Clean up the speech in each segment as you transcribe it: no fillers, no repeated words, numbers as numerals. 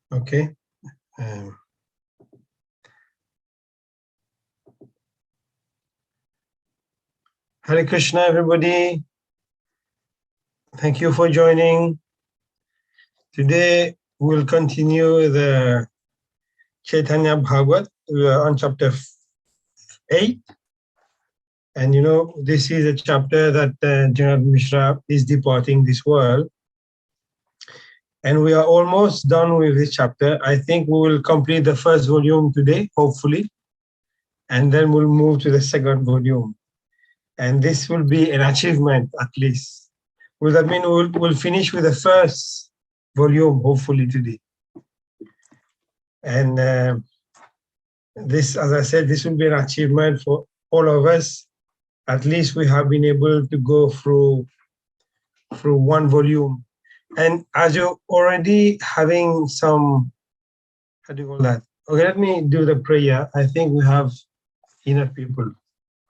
Okay. Um, Hare Krishna, everybody. Thank you for joining. Today we'll continue the Caityna Bhagavat. We are on chapter 8. And you know, this is a chapter that Jagat Mishra is departing this world. And we are almost done with this chapter. I think we will complete the first volume today, hopefully. And then we'll move to the second volume. And this will be an achievement, at least. Will that mean we'll finish with the first volume, hopefully, today? And this, as I said, this will be an achievement for all of us. At least we have been able to go through one volume. And as you're already having some, how do you call that? Okay, let me do the prayer. I think we have enough people.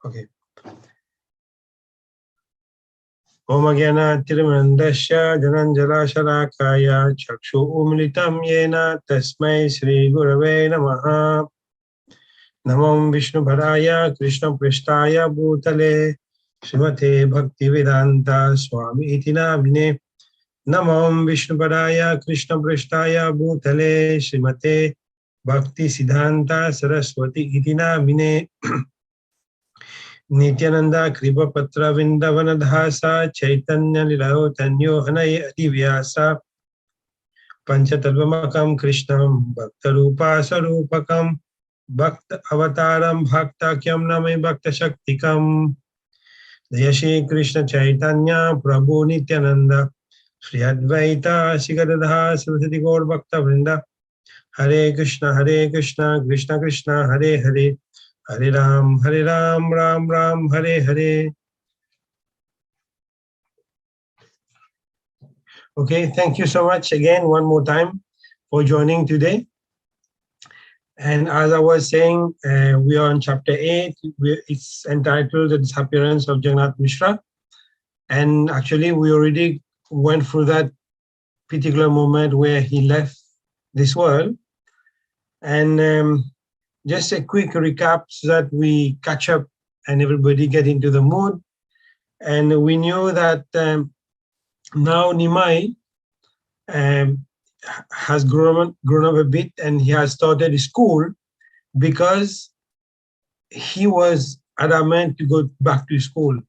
Okay. Om Gyana Tirumandasya Dhananjala Shalakaya Chakshu Umilitam Yena Tasmai Sri Gurave Namaha. Namam Vishnu Bharaya Krishna Prishtaya Bhutale Srimate Bhaktivedanta Swami Iti Namine. Namam Vishnu Bharaya Krishna Prishtaya Bhutale Srimate Bhakti Siddhanta Saraswati Iti Namine. Nityananda Kripa Patra Vindavana Dhasa Chaitanya Lilao Tanyo Hanay Adivyasa Panchatalvamakam Krishnam Bhakta Rupa Sarupakam Bhakta Avataram Bhakta Kyam Namai Bhakta Shaktikam Jaya Shri Krishna Chaitanya Prabhu Nityananda Shri Advaita Sigadadha Saraswati Gaur Bhakta Vrinda Hare Krishna Krishna Krishna Hare Hare Hare Ram Ram Ram Hare Hare. Okay, thank you so much again one more time for joining today. And as I was saying, we are on chapter 8. It's entitled The Disappearance of Jagat Mishra. And actually, we already went through that particular moment where he left this world. And just a quick recap so that we catch up and everybody get into the mood. And we knew that now Nimai has grown up a bit, and he has started a school because he was adamant to go back to school.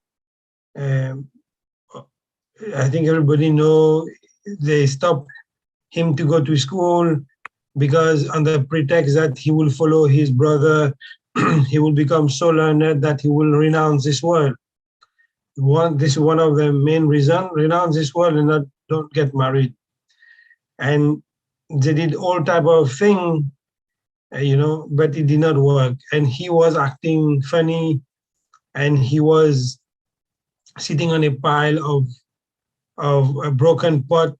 I think everybody know they stopped him to go to school because on the pretext that he will follow his brother, he will become so learned that he will renounce this world. This is one of the main reasons: renounce this world and don't get married. And they did all type of thing, but it did not work. And he was acting funny, and he was sitting on a pile of a broken pot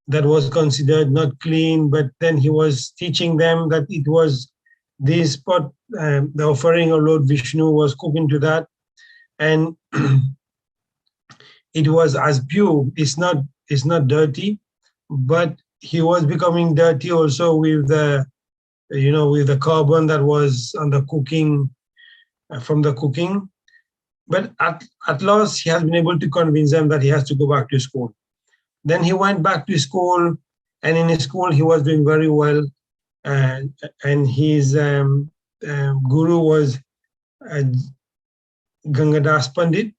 that was considered not clean, but then he was teaching them that it was this pot, the offering of Lord Vishnu was cooking to that, and it was as pure. It's not dirty, but he was becoming dirty also with the, with the carbon that was on the cooking, from the cooking. But at last, he has been able to convince them that he has to go back to school. Then he went back to school, and in his school, he was doing very well. And his guru was Gangadas Pandit,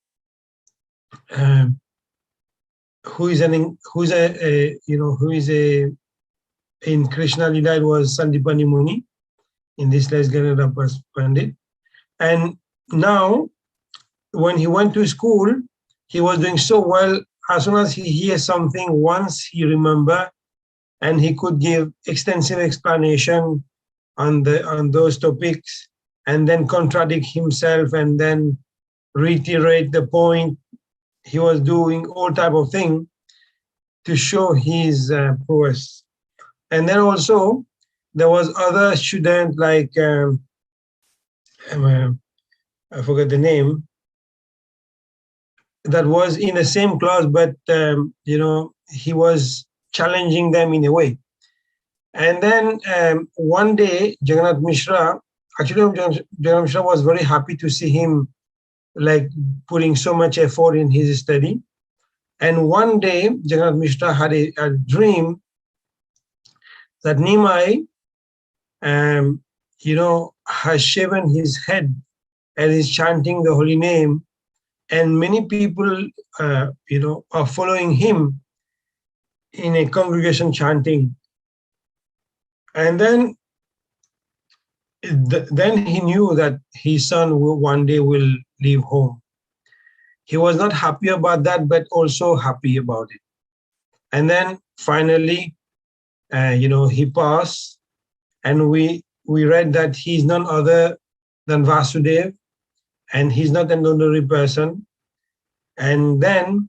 who is in Krishna Lila, it was Sandipani Muni. In this case, Gangadas Pandit. And now, when he went to school, he was doing so well. As soon as he hears something once, he remember, and he could give extensive explanation on those topics, and then contradict himself, and then reiterate the point. He was doing all type of thing to show his prowess. And then also there was other student like I forget the name, that was in the same class, but he was challenging them in a way. And then one day, Jagannath Mishra, actually, Jagannath Mishra was very happy to see him like putting so much effort in his study. And one day, Jagannath Mishra had a dream that Nimai, um, has shaven his head and is chanting the holy name, and many people, are following him in a congregation chanting. And then he knew that his son one day will leave home. He was not happy about that, but also happy about it. And then finally, he passed, and we read that he's none other than Vasudev, and he's not an ordinary person. And then,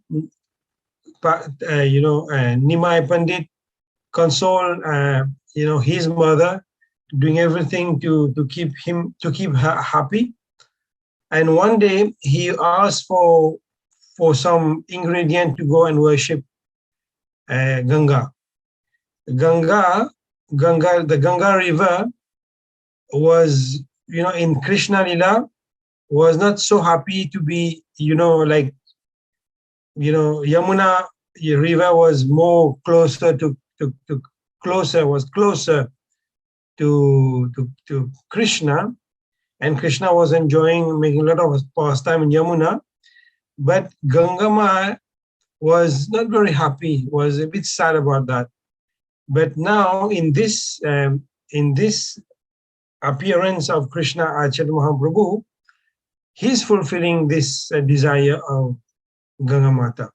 Nimai Pandit consoled, his mother, doing everything to keep her happy. And one day he asked for some ingredient to go and worship Ganga. Ganga, the Ganga River was, in Krishna Lila, was not so happy to be, Yamuna River was more closer was closer to Krishna, and Krishna was enjoying making a lot of pastime in Yamuna, but Gangama was not very happy, was a bit sad about that. But now in this appearance of Krishna Chaitanya Mahaprabhu, he's fulfilling this desire of Ganga Mata.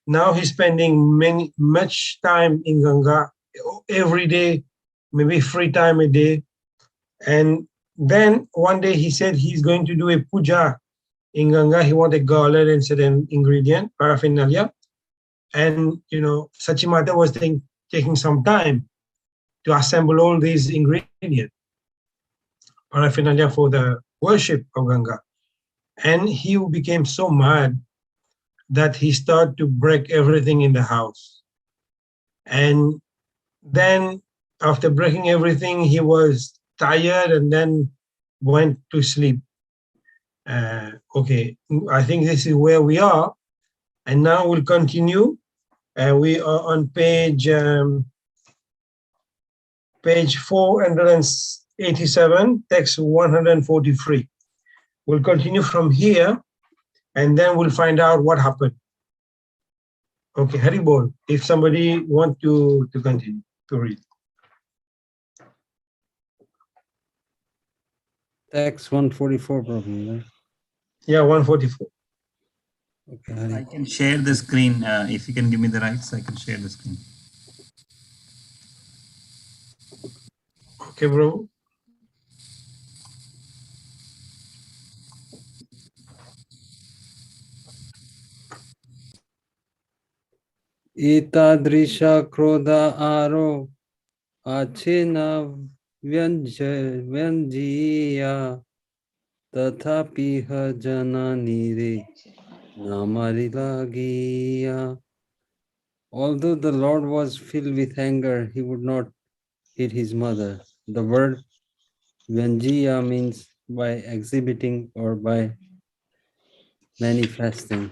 Now he's spending much time in Ganga every day, maybe 3 times a day. And then one day he said he's going to do a puja in Ganga. He wanted garland and certain ingredient, paraphernalia. And, Sachimata was taking some time to assemble all these ingredients, paraphernalia for the worship of Ganga. And he became so mad that he started to break everything in the house. And then after breaking everything, he was tired and then went to sleep. Okay, I think this is where we are. And now we'll continue. We are on page 487, text 143. We'll continue from here, and then we'll find out what happened. Okay, Haribol, if somebody want to continue to read. Text 144, Prabhupada. Yeah, 144. Okay, Hari. I can share the screen. If you can give me the rights, I can share the screen. Okay, bro. Itadrisha krodha aro achena vyanjiya tathapiha jananire namarilagiya. Although the Lord was filled with anger, he would not hit his mother. The word Vyanjiya means by exhibiting or by manifesting.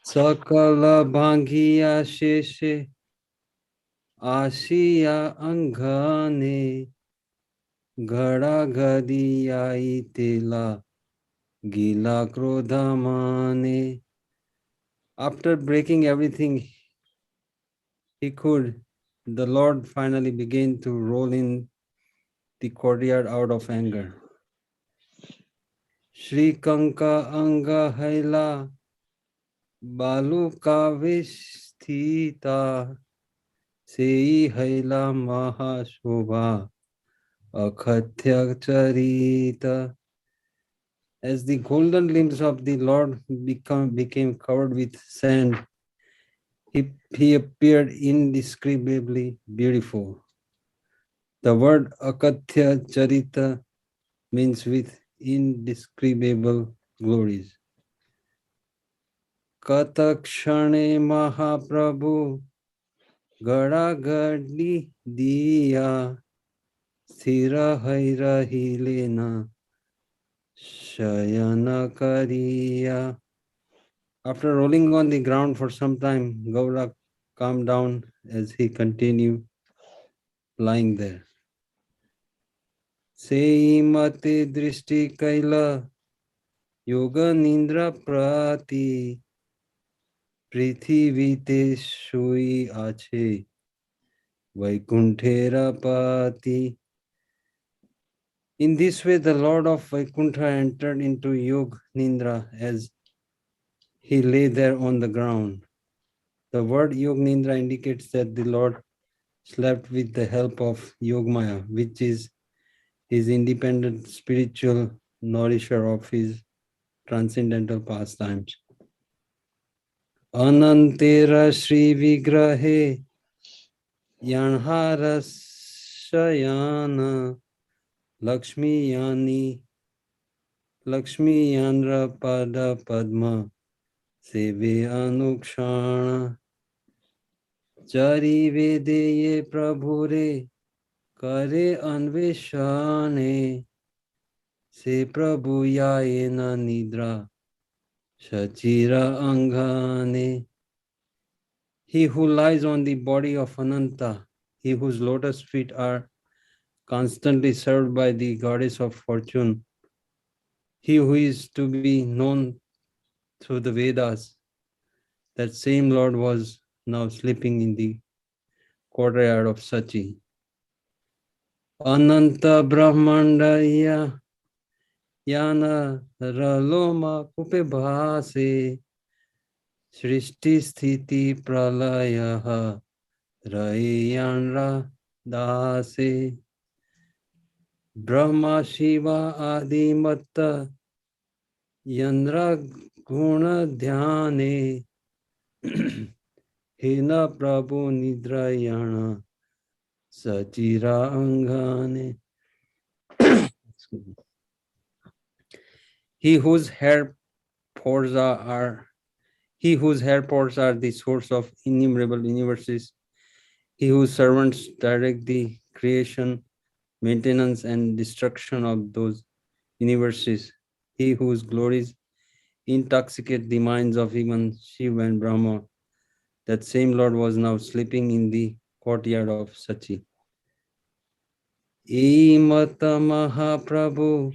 Sakala bhangiya sheshe ashiya angane ghada ghadiya itela gila krodhamane. After breaking everything he could, the Lord finally began to roll in the courtyard out of anger. Shri Kanka Anga Haila Baluka Visthita Sei Haila Mahashobha Akhatya Charita. As the golden limbs of the Lord became covered with sand, he appeared indescribably beautiful. The word Akatya Charita means with indescribable glories. Katakshane Mahaprabhu Gada gadli diya, sthira hai rahilena, shayana kariya. After rolling on the ground for some time, Gaura calmed down as he continued lying there. Sei mate drishti kaila, yoga nindra prati, prithivite shui ache, vaikunthera pati. In this way, the Lord of Vaikuntha entered into Yoga Nindra as he lay there on the ground. The word Yoga Nindra indicates that the Lord slept with the help of Yogmaya, which is his independent spiritual nourisher of his transcendental pastimes. Anantera Sri Vigrahe Yanharasayana Lakshmi Yani Lakshmi Yandra Pada Padma Seve Anukshana Chari Vedeye Prabhure Kare Anveshane Se Prabhu Yayena Nidra Shachira Angane. He who lies on the body of Ananta, he whose lotus feet are constantly served by the goddess of fortune, he who is to be known through the Vedas, that same Lord was now sleeping in the courtyard of Sachi. Ananta Brahmandaya Yana Raloma Kupe Bhase Srishti Sthiti Pralayaha Rayanra Dase Brahma Shiva Adi Matta Yandra Guna Dhyane Hena Prabhu Nidrayana Sachira Angane. He whose hair pores are He whose hair pores are the source of innumerable universes, he whose servants direct the creation, maintenance, and destruction of those universes, he whose glories intoxicate the minds of even Shiva and Brahma, that same Lord was now sleeping in the courtyard of Sachi. Imata Mahaprabhu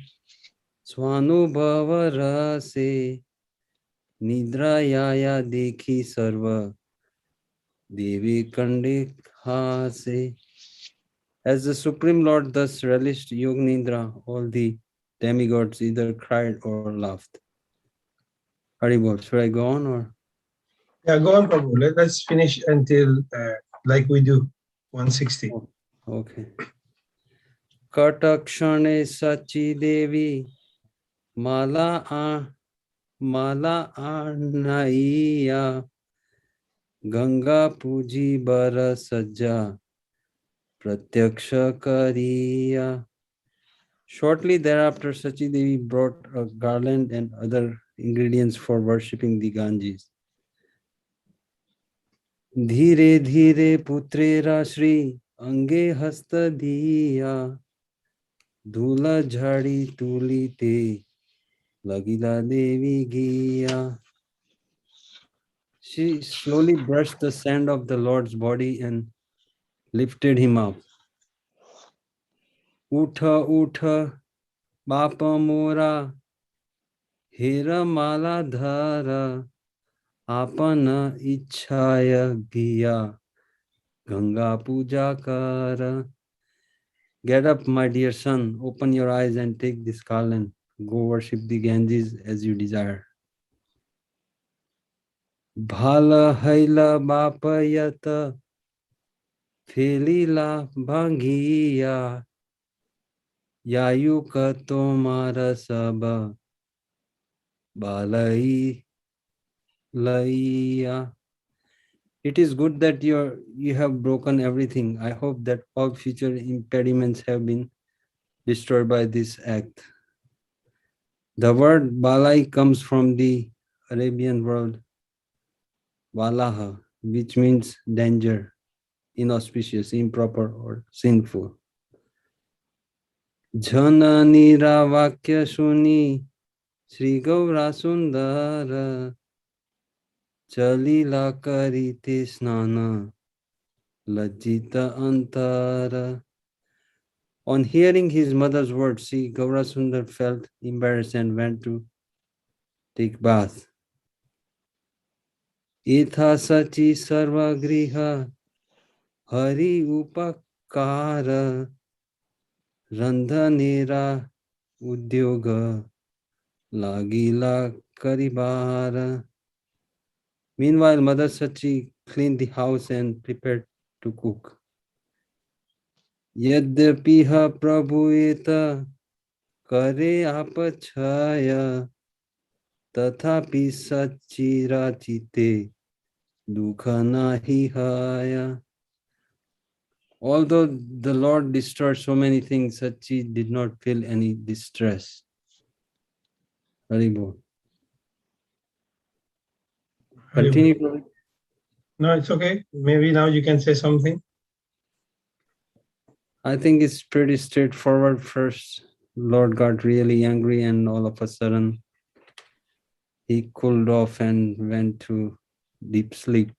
Swanubhava Rase Nidrayaya Dekhi Sarva Devi Kande Hase. As the Supreme Lord thus relished Yoga Nindra, all the demigods either cried or laughed. Haribol, should I go on or? Yeah, go on, Prabhu. Let us finish until like we do 160. Okay. Katakshane Sachi Devi Mala Anaiya Ganga Puji Bara Sajja Pratyaksha Kariya. Shortly thereafter, Sachi Devi brought a garland and other ingredients for worshipping the Ganges. Dhire dhire putrera Shri Ange hasta diya Dhula jhadi tuli te Lagila Devi giya. She slowly brushed the sand of the Lord's body and lifted him up. Utha utha bapa mora Hera mala dhara Apana ichhaya giya Ganga puja kara. Get up, my dear son, open your eyes and take this garland. Go worship the Ganges as you desire. Bhala haila bapayata Felila bhangiya Yayuka tomara saba Balai laiya. It is good that you have broken everything. I hope that all future impediments have been destroyed by this act. The word balai comes from the Arabian word walaha, which means danger. inauspicious, improper, or sinful. Jananira Vakya Shuni Sri Gaura Sundara Chalila Karite Snana Lajjita Antara. On hearing his mother's words, Sri Gaura Sundar felt embarrassed and went to take bath. Itha Sachi Sarva Griha Hari Upakara Randhanera Udyoga Lagila Karibara. Meanwhile, Mother Sachi cleaned the house and prepared to cook. Yadyapiha Prabhueta Kare Apachaya Tathapi Sachira Chite Dukha Nahi Haya. Although the Lord destroyed so many things, Sachi did not feel any distress. Haribol. Continue. Prabhu. No, it's okay. Maybe now you can say something. I think it's pretty straightforward. First, Lord got really angry, and all of a sudden, he cooled off and went to deep sleep.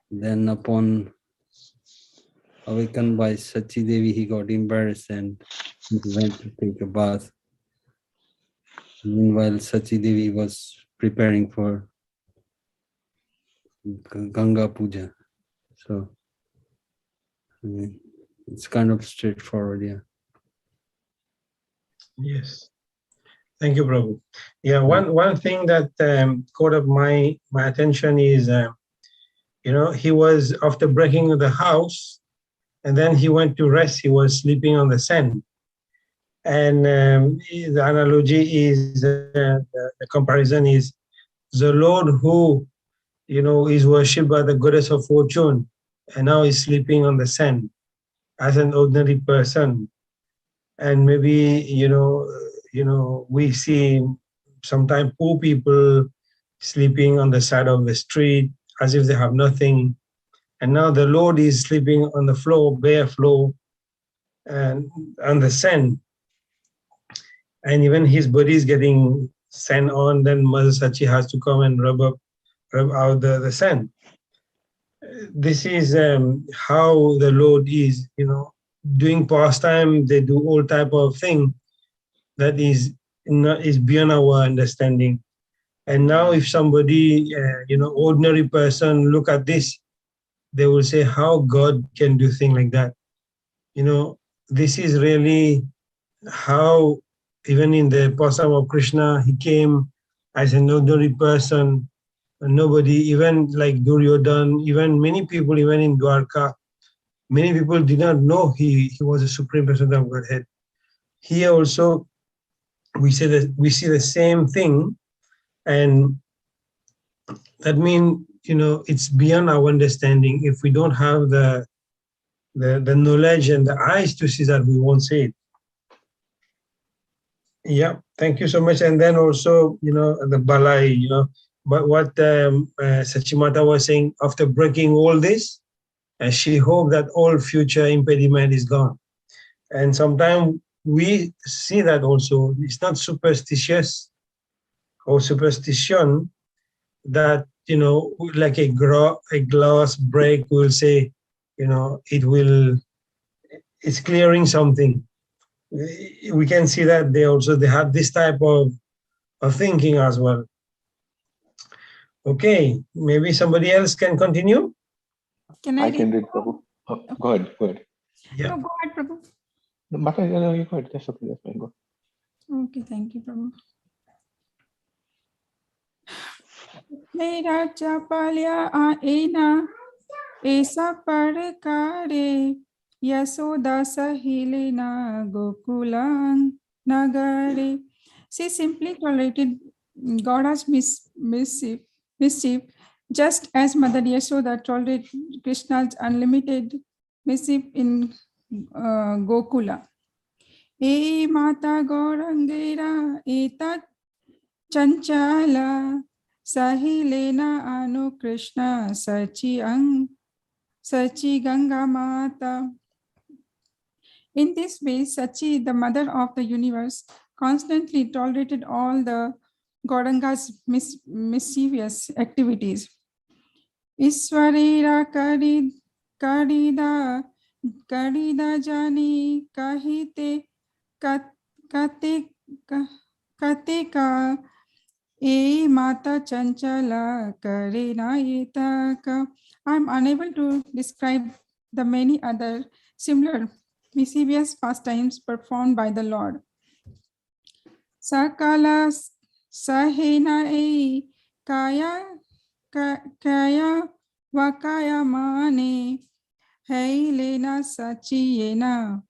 Then upon awakened by Sachi Devi, he got embarrassed and went to take a bath. Meanwhile, Sachi Devi was preparing for Ganga Puja. So it's kind of straightforward, yeah. Yes. Thank you, Prabhu. Yeah, one thing that caught up my attention is, he was, after breaking the house, and then he went to rest. He was sleeping on the sand. And the analogy is, the comparison is, the Lord who, is worshipped by the goddess of fortune, and now is sleeping on the sand as an ordinary person. And maybe, we see sometimes poor people sleeping on the side of the street as if they have nothing. And now the Lord is sleeping on the floor, bare floor, and on the sand. And even his body is getting sand on, then Mother Sachi has to come and rub out the sand. This is how the Lord is, doing pastime. They do all type of thing that is beyond our understanding. And now if somebody, ordinary person look at this, they will say how God can do things like that. This is really how, even in the pastime of Krishna, he came as an ordinary person. Nobody, even like Duryodhan, even many people, even in Dwarka, many people did not know he was a supreme person of Godhead. Here also, we see the same thing, and that means, it's beyond our understanding. If we don't have the knowledge and the eyes to see that, we won't see it. Yeah, thank you so much. And then also, the balai, but what Sachimata was saying, after breaking all this, she hoped that all future impediment is gone. And sometimes we see that also. It's not superstitious or superstition that, like a glass break will say, it's clearing something. We can see that they have this type of thinking as well. Okay, maybe somebody else can continue. Can I can read, Prabhu. Oh, go ahead. Yeah. No, go ahead, Prabhu. No, Mata, you go ahead. That's okay. That's fine. Go. Okay, thank you, Prabhu. Mera chapalya aena esa parkare yasoda sahilena gokulang nagare. She simply tolerated Gauda's mischief, just as Mother Yasoda tolerated Krishna's unlimited mischief in Gokula. E Mata Gaurangera eta Chanchala Sahilena Anu Krishna Sachi Ganga Mata. In this way, Sachi, the mother of the universe, constantly tolerated all the Gauranga's mischievous activities. Iswarira karida jani kahite kate ka e mata chanchala karina yetaka. I am unable to describe the many other similar mischievous pastimes performed by the Lord. Sakala sahena e kaya vakaya mane Hailena Sachiyena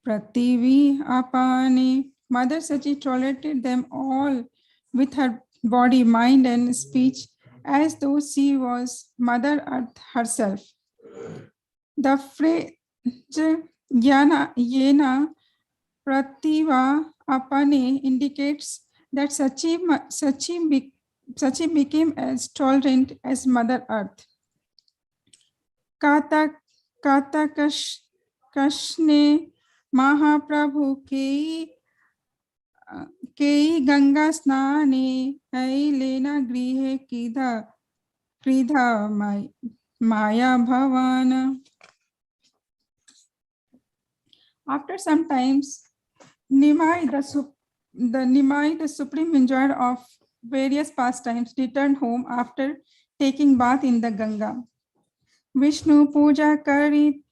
Prativi Apane. Mother Sachi tolerated them all with her body, mind, and speech as though she was Mother Earth herself. The phrase Yena Prativa Apane indicates that Sachi became as tolerant as Mother Earth. Kashne Mahaprabhu Kei Ganga Snane Lena Grihe Kridha Maya Bhavana. After some times, Nimai, the supreme enjoyer of various pastimes, returned home after taking bath in the Ganga. Vishnu Puja Kari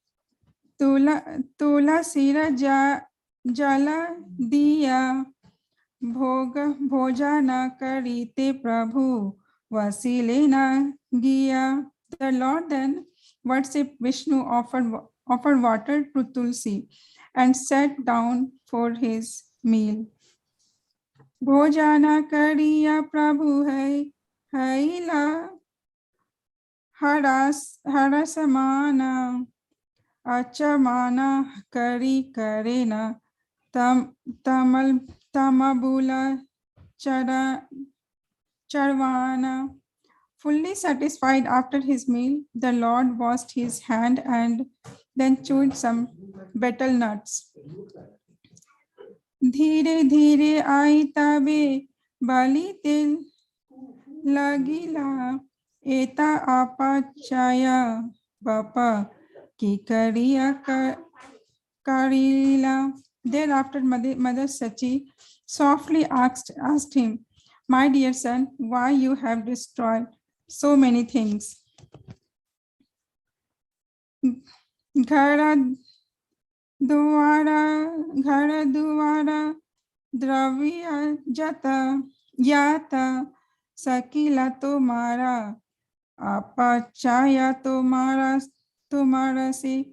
Tula Sira Jala Diya Bhojana Karite Prabhu Vasilena Giya. The Lord then worshipped Vishnu, offered water to Tulsi and sat down for his meal. Bhojana Kariya Prabhu Haila Harasamana Achamana Kari Karena Tamabula Charvana. Fully satisfied after his meal, the Lord washed his hand and then chewed some betel nuts. Dhire dhire aitabe bali tel lagila eta apa chaya bapa ki kariya karila. Thereafter, Mother Sachi softly asked him, "My dear son, why you have destroyed so many things?" Ghara duara dravya yata sakila tomara apachaya tomara se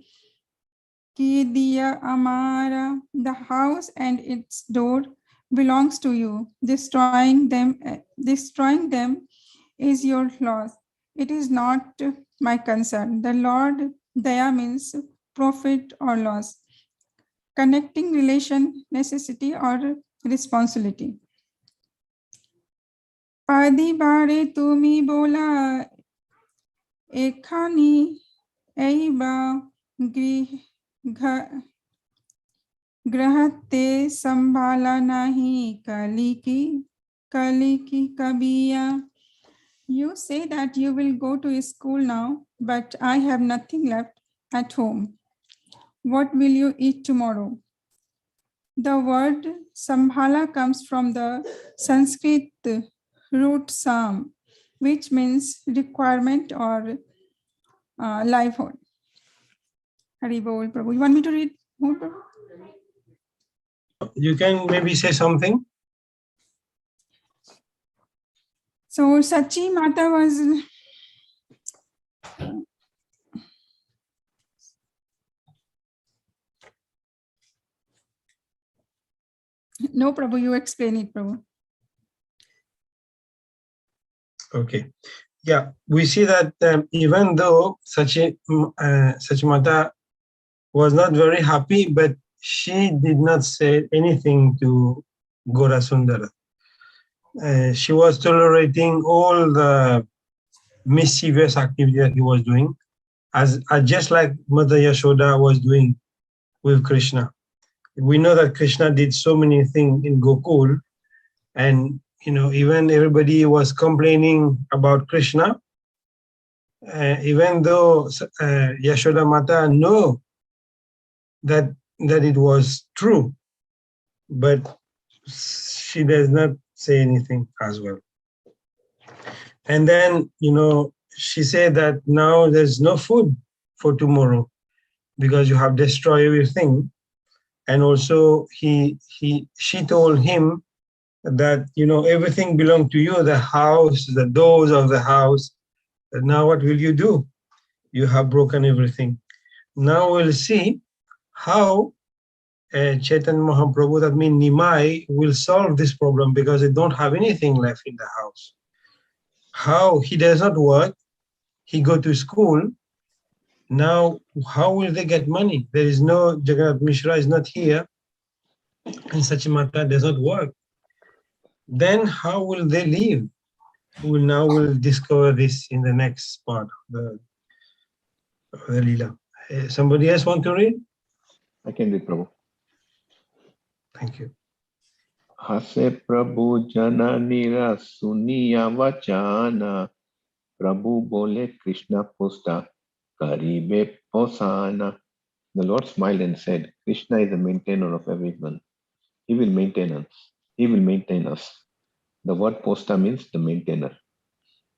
ki diya amara. The house and its door belongs to you. Destroying them is your loss. It is not my concern. The Lord Daya means profit or loss, connecting relation, necessity or responsibility. Padi bare tumi bola ekhani eiba grahate sambhala nahi kaliki kabiya. You say that you will go to school now, but I have nothing left at home. What will you eat tomorrow? The word sambhala comes from the Sanskrit root sam, which means requirement or livelihood. Hari Bol, Prabhu. You want me to read more, Prabhu? You can maybe say something. So Sachi Mata was no, Prabhu, you explain it, Prabhu. Okay. Yeah, we see that even though Sachimata was not very happy, but she did not say anything to Gora Sundara. she was tolerating all the mischievous activity that he was doing, as just like Mother Yashoda was doing with Krishna. We know that Krishna did so many things in Gokul, and even everybody was complaining about Krishna, even though Yashoda Mata know that it was true, but she does not say anything as well. And then she said that now there's no food for tomorrow because you have destroyed everything. And also she told him that everything belonged to you, the house, the doors of the house. Now what will you do? You have broken everything. Now we'll see how Chaitanya Mahaprabhu, that means Nimai, will solve this problem because they don't have anything left in the house. How he does not work, he go to school. Now how will they get money? There is no, Jagannath Mishra is not here, and Sachimata does not work. Then how will they live? We'll discover this in the next part of the Leela. Somebody else want to read? I can read, Prabhu. Thank you. Hase Prabhu jana nira suniya vachana. Prabhu bole Krishna pusta karibe posana. The Lord smiled and said, Krishna is the maintainer of everyone. He will maintain us. He will maintain us. The word posta means the maintainer.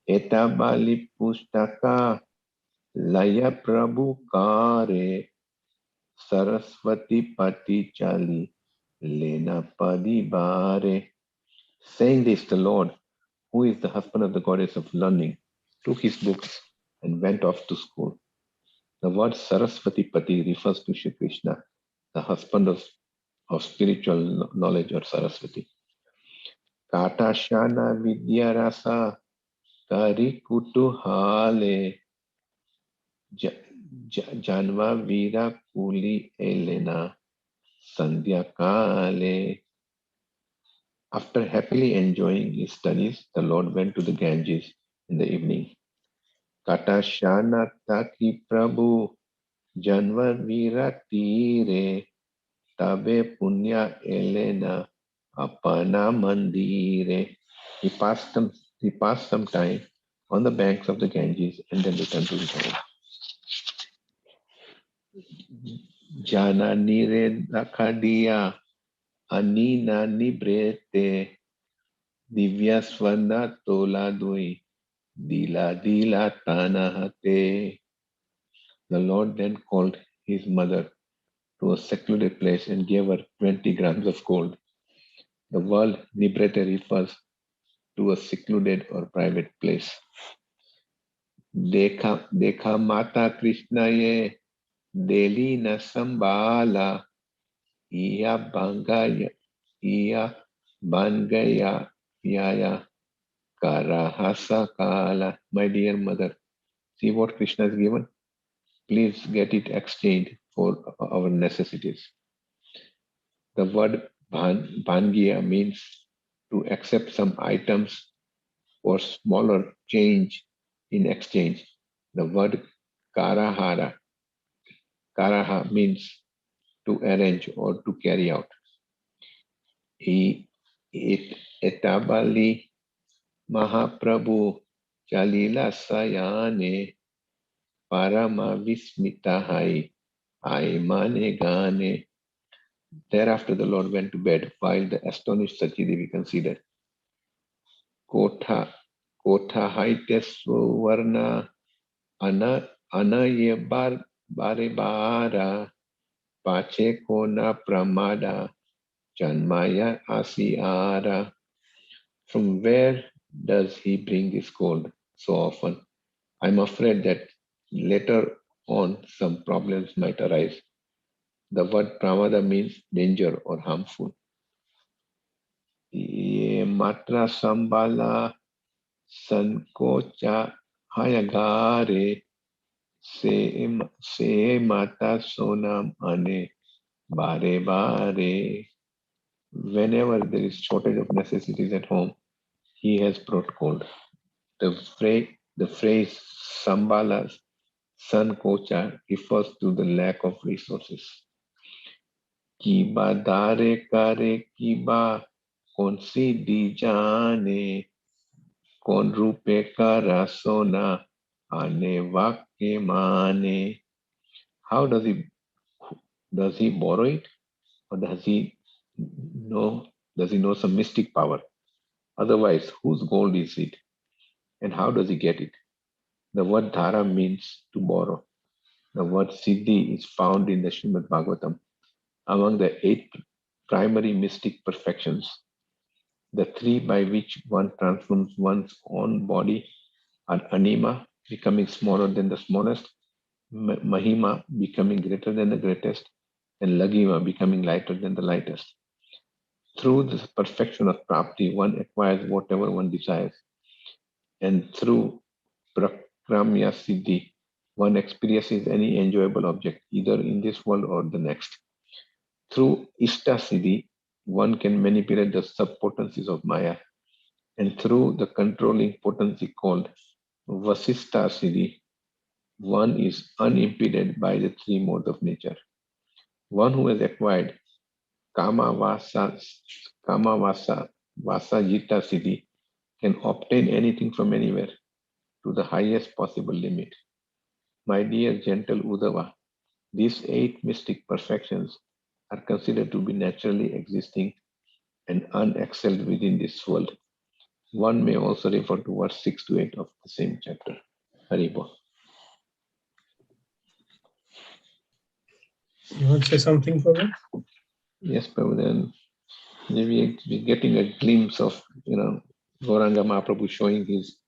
Eta bali pustaka laya Prabhu kare Saraswati pati chali lena padi bare. Saying this, the Lord, who is the husband of the goddess of learning, took his books and went off to school. The word Saraswati Pati refers to Shri Krishna, the husband of spiritual knowledge, or Saraswati. Katashana Vidyarasa Kari Kutuhale Janva Vira Kuli Elena Sandhya Kale. After happily enjoying his studies, the Lord went to the Ganges in the evening. Katashana Taki Prabhu Janva Vira Tire Tabe Punya Elena Apana Mandire. He passed some time on the banks of the Ganges and then returned to his home. Jana Nire Dakadiya Anina Nibrete Divya Swana Tola Dui Dila Dila Tanahate. The Lord then called his mother to a secluded place and gave her 20 grams of gold. The word Nibrete refers to a secluded or private place. Dekha Mata Krishna ye Deli na Sambala Iya Bangaya Iya Bangaya Yaya Karahasa Kala. My dear mother, see what Krishna has given? Please get it exchanged for our necessities. The word Bhangiya means to accept some items or smaller change in exchange. The word Karaha means to arrange or to carry out. Etabali Mahaprabhu Chalila Sayane Parama Vismitahai Aimane Gane. Thereafter the Lord went to bed while the astonished Sachidevi considered. Kotha Haitesvarna Anaye Bare Bara Pache Kona Pramada Janmaya Asiara. From where does he bring this gold so often? I'm afraid that later on some problems might arise. The word pramada means danger or harmful. Ye matra sambala sankocha hayagare se mata sonam ane bare bare. Whenever there is shortage of necessities at home, he has brought gold. The phrase Sambala's son Kocha refers to the lack of resources. Kiba dare kare kiba konsi di jane kon rupe kara sona ane vakke mane. How does he borrow it, or does he know some mystic power? Otherwise, whose gold is it, and how does he get it? The word dhara means to borrow. The word siddhi is found in the Srimad Bhagavatam among the 8 primary mystic perfections. The 3 by which one transforms one's own body are anima, becoming smaller than the smallest, mahima, becoming greater than the greatest, and lagima, becoming lighter than the lightest. Through the perfection of prapti, one acquires whatever one desires. And through prakramya siddhi, one experiences any enjoyable object, either in this world or the next. Through ishta siddhi, one can manipulate the sub-potencies of maya. And through the controlling potency called vasista siddhi, one is unimpeded by the 3 modes of nature. One who has acquired kama vasa jita siddhi can obtain anything from anywhere to the highest possible limit. My dear gentle Uddhava, these 8 mystic perfections are considered to be naturally existing and unexcelled within this world. One may also refer to verse 6 to 8 of the same chapter. Haribo. You want to say something, Prabhu? Yes, Prabhu, then maybe we're getting a glimpse of, Gauranga Mahaprabhu showing his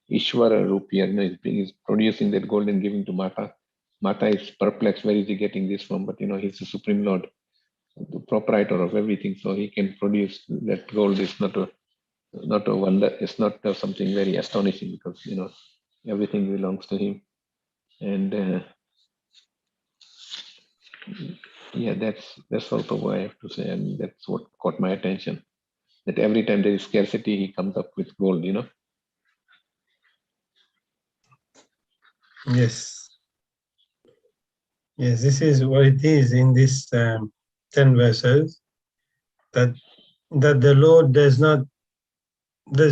Ishvara Rup here. He's producing that gold and giving to Mata. Mata is perplexed. Where is he getting this from? But, he's the Supreme Lord, the proprietor of everything. So he can produce that gold. Is not a wonder. It's not something very astonishing because, everything belongs to him. And yeah, that's all Prabhu I have to say. And that's what caught my attention. That every time there is scarcity, he comes up with gold, Yes. Yes, this is what it is in this 10 verses, that the Lord there's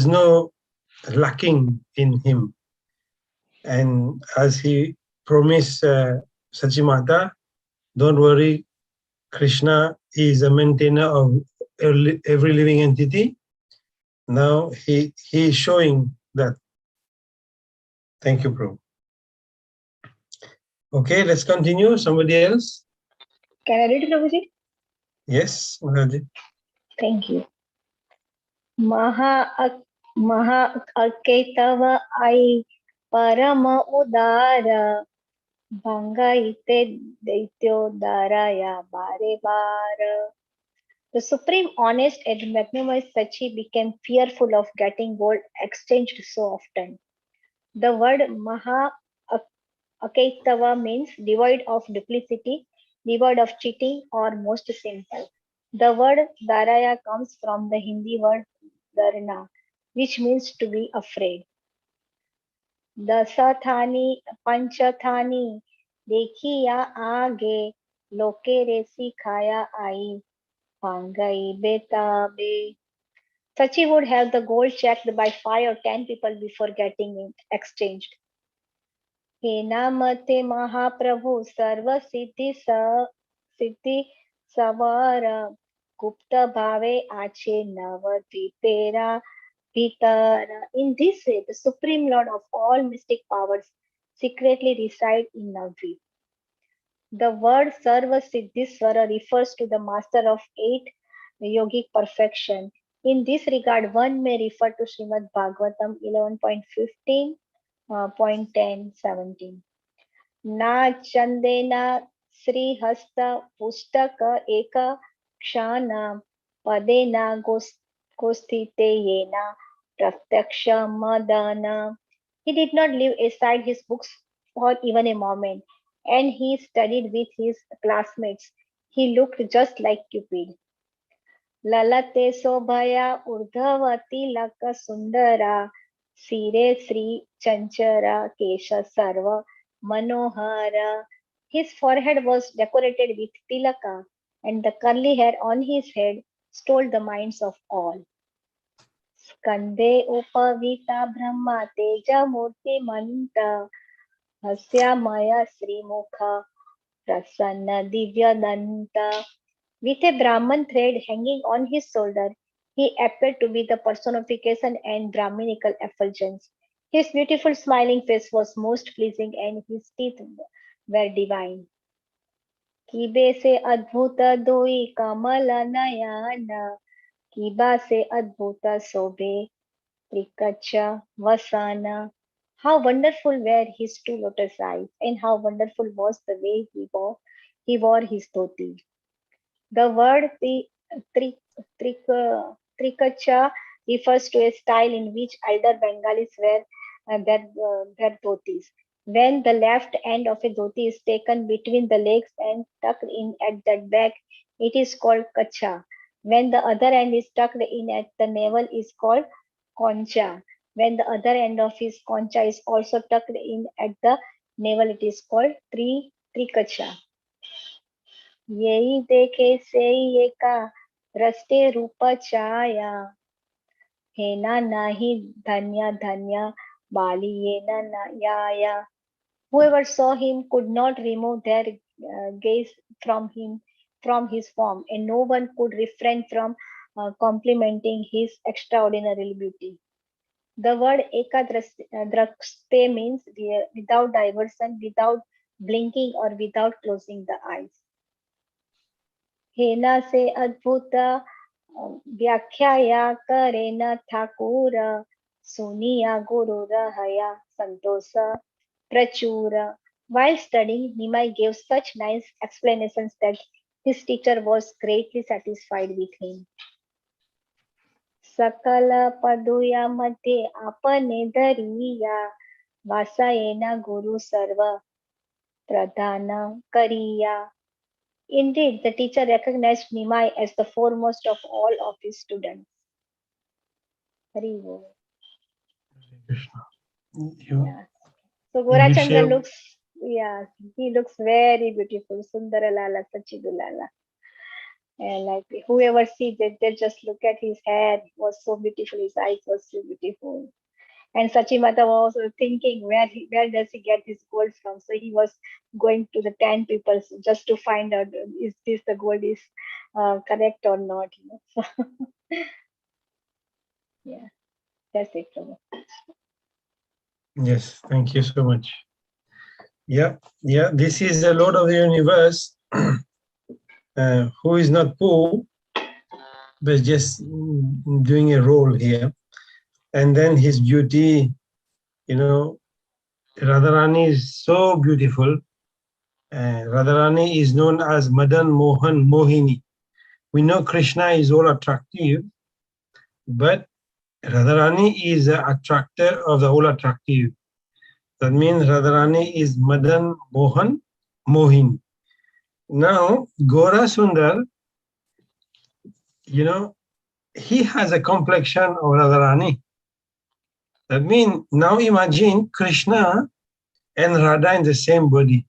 no lacking in him. And as he promised Sachimata, don't worry, Krishna is a maintainer of every living entity. Now he is showing that. Thank you, Prabhu. Okay, let's continue. Somebody else? Can I read, Prabhuji? Yes, Maharaj. Thank you. Maha Aketava ai Parama Udara Bhangaite Daityo Daraya Bare Bara. The supreme honest and magnanimous Sachi became fearful of getting gold exchanged so often. The word Maha Akaitava means devoid of duplicity, devoid of cheating, or most simple. The word Daraya comes from the Hindi word Darna, which means to be afraid. Dasathani Panchathani Dekhiya Aage Loke Resi Khaya Ai Pangai Betabe. Sachi would have the gold checked by 5 or 10 people before getting it exchanged. हे नामते महाप्रभु सर्व सिद्धि सवार गुप्त भावे आचे नवद्वीपेरा Pitara. In this way, the Supreme Lord of all mystic powers secretly resides in Navadvip. The word Sarva Siddhiswara refers to the master of 8 yogic perfection. In this regard, one may refer to Srimad Bhagavatam 11.15, 0.10, 17. Na Chandena Sri Hasta Pustaka Eka Kshana Padena Gosthite Yena Pratyaksha Madana. He did not leave aside his books for even a moment, and he studied with his classmates. He looked just like Cupid. Lalate sobhaya urdhavati laka sundara sire sri chanchara kesha sarva manohara. His forehead was decorated with tilaka, and the curly hair on his head stole the minds of all. Skande upavita brahma teja murti manta hasyamaya srimukha prasanna divyadanta. With a Brahman thread hanging on his shoulder, he appeared to be the personification and Brahminical effulgence. His beautiful smiling face was most pleasing and his teeth were divine. Kibe se adbhuta doi kamala nayana, kiba se adbhuta sobe trikacha vasana. How wonderful were his two lotus eyes, and how wonderful was the way he wore his dhoti. The word trikacha refers to a style in which elder Bengalis wear their dhotis. When the left end of a dhoti is taken between the legs and tucked in at the back, it is called kacha. When the other end is tucked in at the navel, is called concha. When the other end of his concha is also tucked in at the navel, it is called trikacha. येई देखे सेई एका रस्ते रूप छाया हेना नाही धन्य धन्य बाली ये याया. Whoever saw him could not remove their gaze from his form, and no one could refrain from complimenting his extraordinary beauty. The word ekadraste means without diversion, without blinking, or without closing the eyes. हेना से अद्भुत व्याख्या या करे न ठाकुर सुनिया गुरु रहया संतोष प्रचुर. While studying, Nimai gave such nice explanations that his teacher was greatly satisfied with him. सकल पदुया मध्ये आपने धरिया वासायेना गुरु सर्व प्रधान करिया. Indeed, the teacher recognized Nimai as the foremost of all of his students. Hari Bol. Krishna. You, Yeah. So will Gorachandra share- looks, yeah, he looks very beautiful. Sundara Lala, Sachidulala. And like whoever sees it, they just look at his hair, was so beautiful, his eyes was so beautiful. And Sachimata was also thinking where does he get this gold from? So he was going to the 10 people just to find out is this the gold is correct or not. So, yeah, that's it. Prabhu. Yes, thank you so much. Yeah, this is the Lord of the Universe, who is not poor, but just doing a role here. And then his beauty, Radharani is so beautiful. Radharani is known as Madan Mohan Mohini. We know Krishna is all attractive, but Radharani is the attractor of the all attractive. That means Radharani is Madan Mohan Mohin. Now, Gora Sundar, he has a complexion of Radharani. That means now imagine Krishna and Radha in the same body.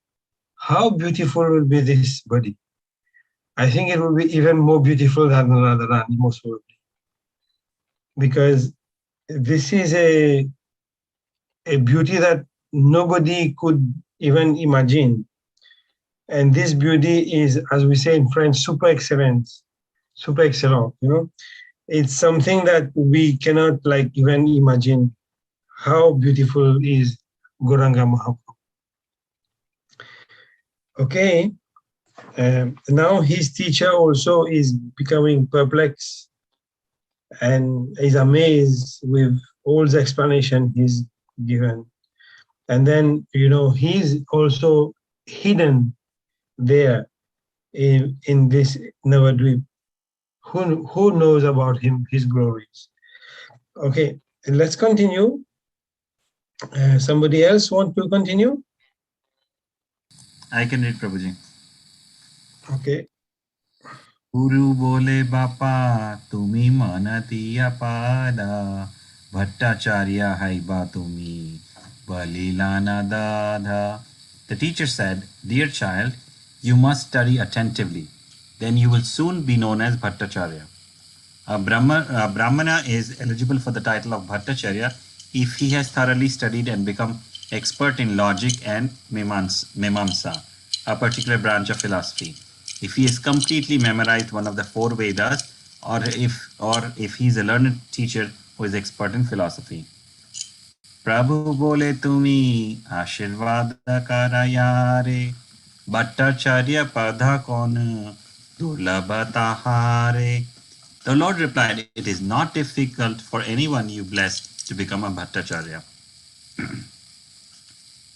How beautiful will be this body? I think it will be even more beautiful than Radharani, most probably. Because this is a beauty that nobody could even imagine. And this beauty is, as we say in French, super excellence, super excellent. It's something that we cannot even imagine how beautiful is Gauranga Mahaprabhu. Okay, now his teacher also is becoming perplexed and is amazed with all the explanation he's given. And then, he's also hidden there in this Navadvip. Who knows about him, his glories? Okay, let's continue. Somebody else want to continue? I can read, Prabhuji. Okay. Guru bole bapa tumi manatiya pada Bhattacharya haiba tumi balilana dada. The teacher said, "Dear child, you must study attentively. Then you will soon be known as Bhattacharya." A Brahmana is eligible for the title of Bhattacharya if he has thoroughly studied and become expert in logic and Mimamsa, a particular branch of philosophy. If he has completely memorized one of the four Vedas, or if he is a learned teacher who is expert in philosophy. Prabhu bole tumi आशीर्वाद कराया रे Bhattacharya pada kon durlabha. The Lord replied, "It is not difficult for anyone you bless to become a Bhattacharya."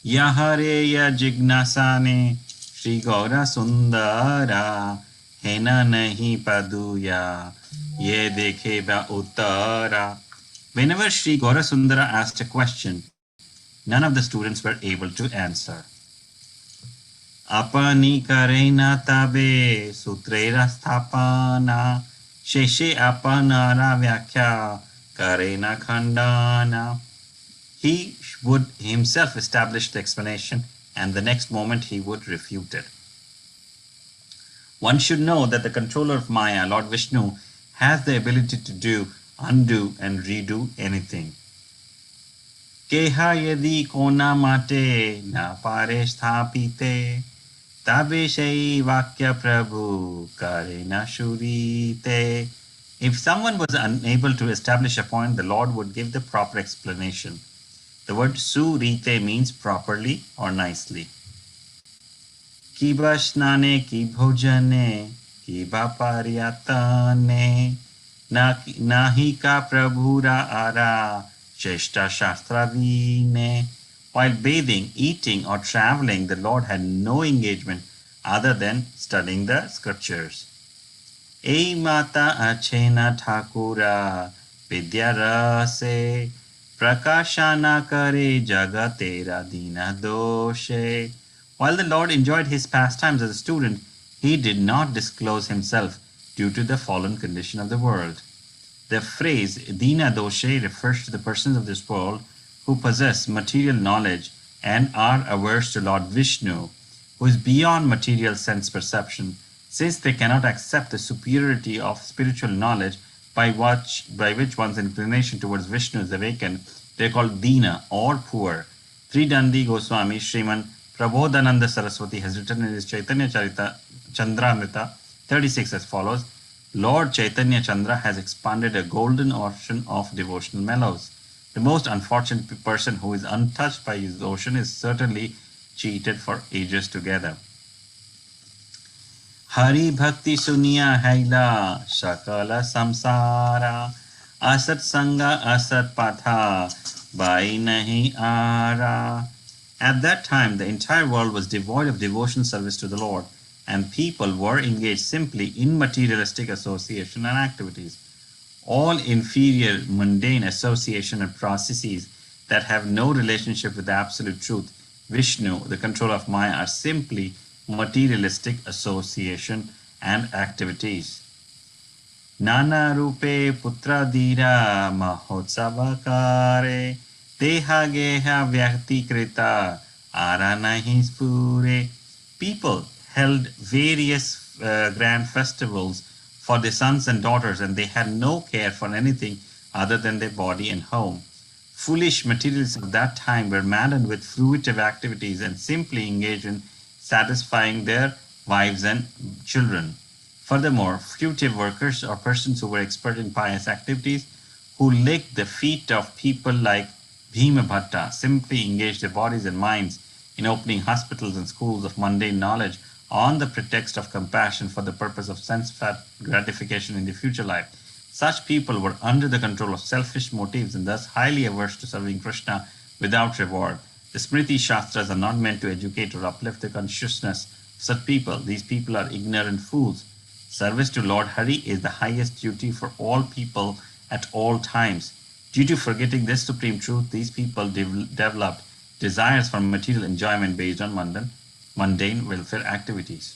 Yahare ya jignasane Shri Gaura Sundara Hena nahi paduya Ye dekhe ba uttara. Whenever Sri Gaura Sundara asked a question, none of the students were able to answer. Apani karena tabe sutrera sthapana sheshe apanara vyakhya karena khandana. He would himself establish the explanation, and the next moment he would refute it. One should know that the controller of Maya, Lord Vishnu, has the ability to do, undo, and redo anything. Keha yadi kona mate na pare sthapite tabe shai vakya prabhu karena shurite. If someone was unable to establish a point, the Lord would give the proper explanation. The word surite means properly or nicely. Kiba snane ki bhojane kiba paryatane nahi ka prabhura ara cheshta shastra vine. While bathing, eating, or traveling, the Lord had no engagement other than studying the scriptures. Ei mata achena thakura vidya rase prakashana kare jagatera dina doshe. While the Lord enjoyed his pastimes as a student, he did not disclose himself due to the fallen condition of the world. The phrase Dina Doshe refers to the persons of this world who possess material knowledge and are averse to Lord Vishnu, who is beyond material sense perception, since they cannot accept the superiority of spiritual knowledge by which one's inclination towards Vishnu is awakened. They are called Dina or poor. Tridandi Goswami Sriman Prabodhananda Saraswati has written in his Chaitanya Chandramrita 36 as follows. Lord Chaitanya Chandra has expanded a golden ocean of devotional mellows. The most unfortunate person who is untouched by his ocean is certainly cheated for ages together. Hari Bhakti Sunya Haila Shakala Samsara Asat Sanga Asat Patha Bai Nahi Ara. At that time, the entire world was devoid of devotional service to the Lord, and people were engaged simply in materialistic association and activities. All inferior, mundane association and processes that have no relationship with the absolute truth, Vishnu, the controller of Maya, are simply materialistic association and activities. Nana rupe putra dira mahotsavakare teha geha vyakti krita aranahi spure. People held various grand festivals for their sons and daughters, and they had no care for anything other than their body and home. Foolish materialists of that time were maddened with fruitive activities and simply engaged in satisfying their wives and children. Furthermore, fruitive workers or persons who were expert in pious activities who licked the feet of people like Bhima Bhatta simply engaged their bodies and minds in opening hospitals and schools of mundane knowledge on the pretext of compassion for the purpose of sense gratification in the future life. Such people were under the control of selfish motives and thus highly averse to serving Krishna without reward. The Smriti Shastras are not meant to educate or uplift the consciousness of such people. These people are ignorant fools. Service to Lord Hari is the highest duty for all people at all times. Due to forgetting this supreme truth, these people developed desires for material enjoyment based on mundane welfare activities.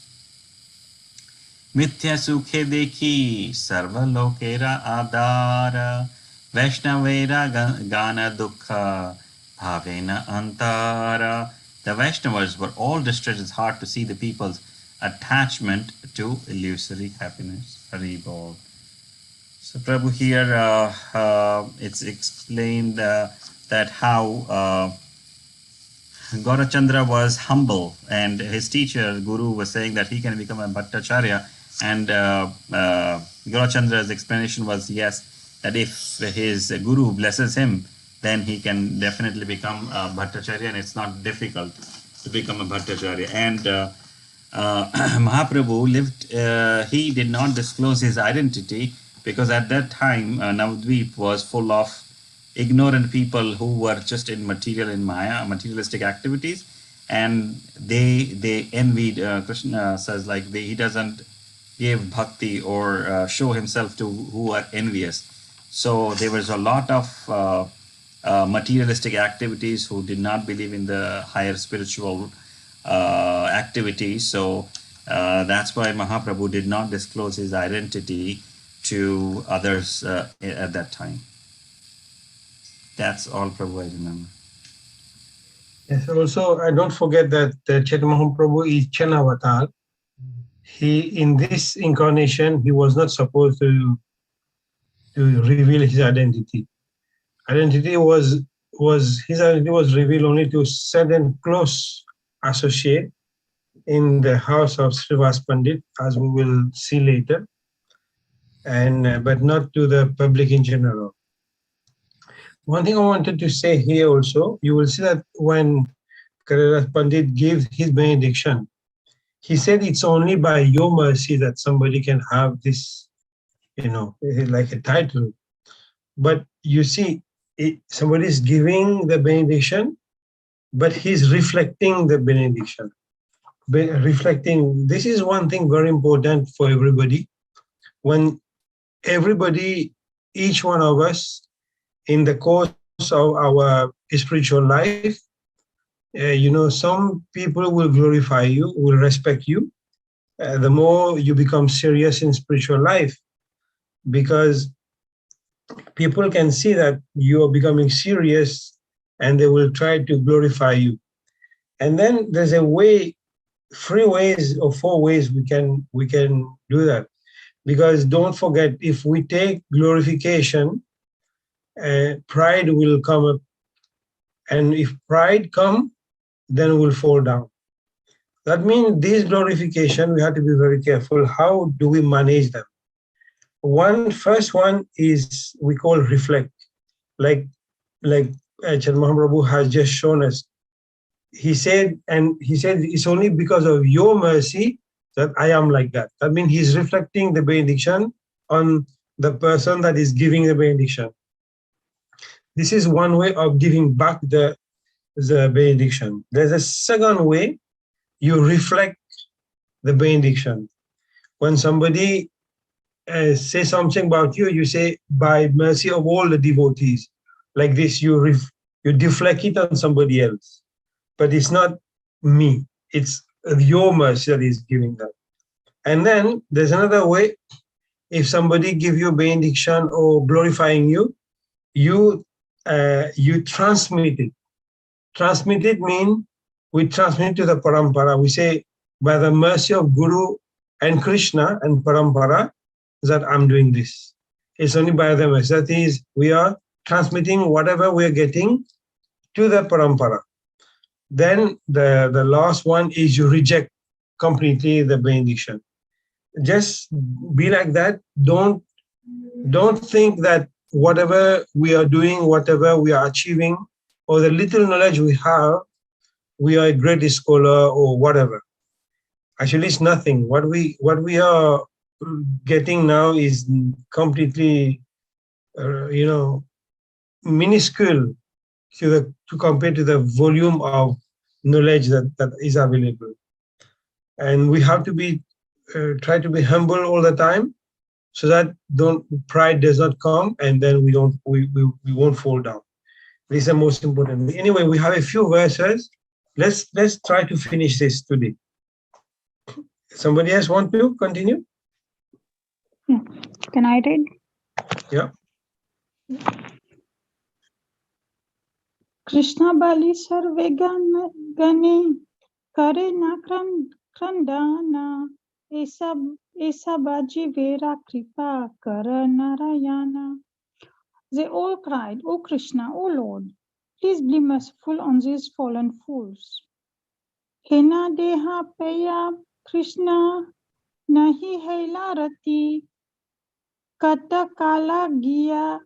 Mithya sukhe dekhi sarva lokera adara Vaishnavera gana dukha bhavena antara. The Vaishnavas were all distressed. It's hard to see the people's attachment to illusory happiness. Hari Bol. So Prabhu here, it's explained that how Gaurachandra was humble, and his teacher, Guru, was saying that he can become a Bhattacharya. And Gaurachandra's explanation was yes, that if his Guru blesses him, then he can definitely become a Bhattacharya, and it's not difficult to become a Bhattacharya. And Mahaprabhu lived, he did not disclose his identity because at that time Navadvip was full of ignorant people who were just in Maya, materialistic activities, and they envied Krishna says like he doesn't give bhakti or show himself to who are envious. So there was a lot of materialistic activities who did not believe in the higher spiritual activities. So that's why Mahaprabhu did not disclose his identity to others at that time. That's all, Prabhu, I remember. Yes, also, I don't forget that Chaitanya Mahaprabhu is Chanavatar. He, in this incarnation, he was not supposed to reveal his identity. His identity was revealed only to certain close associate in the house of Srivas Pandit, as we will see later, and but not to the public in general. One thing I wanted to say here also, you will see that when Kailash Pandit gave his benediction, he said it's only by your mercy that somebody can have this, like a title. But you see, somebody is giving the benediction, but he's reflecting the benediction. Reflecting, this is one thing very important for everybody. When everybody, each one of us, in the course of our spiritual life, some people will glorify you, will respect you, the more you become serious in spiritual life, because people can see that you are becoming serious and they will try to glorify you. And then there's a way, 3 ways or 4 ways we can do that. Because don't forget, if we take glorification, pride will come up. And if pride come, then we'll fall down. That means this glorification, we have to be very careful. How do we manage them? First one is we call reflect. Like Chaitanya Mahaprabhu has just shown us. He said it's only because of your mercy that I am like that. That means he's reflecting the benediction on the person that is giving the benediction. This is one way of giving back the benediction. There's a second way, you reflect the benediction. When somebody says something about you, you say, by mercy of all the devotees. Like this, you deflect it on somebody else. But it's not me, it's your mercy that is giving that. And then there's another way. If somebody give you benediction or glorifying you, you transmit it. Transmit it means we transmit to the parampara. We say, by the mercy of Guru and Krishna and parampara, that I'm doing this. It's only by the mercy. That is, we are transmitting whatever we are getting to the parampara. Then the last one is you reject completely the benediction. Just be like that. Don't think that whatever we are doing, whatever we are achieving, or the little knowledge we have, we are a great scholar or whatever. Actually, it's nothing. What we are getting now is completely, minuscule to compare to the volume of knowledge that is available. And we have to be try to be humble all the time, so that pride does not come, and then we won't fall down. This is the most important. Anyway, we have a few verses. Let's try to finish this today. Somebody else want to continue? Yeah. Can I read? Yeah. Krishna Bali Sarve Gane Kare na Krandana Esa Baji Vera Kripa Kara Narayana. They all cried, O Krishna, O Lord, please be merciful on these fallen fools. Hena Deha Peya Krishna Nahi Haila Rati Kata Kala Gia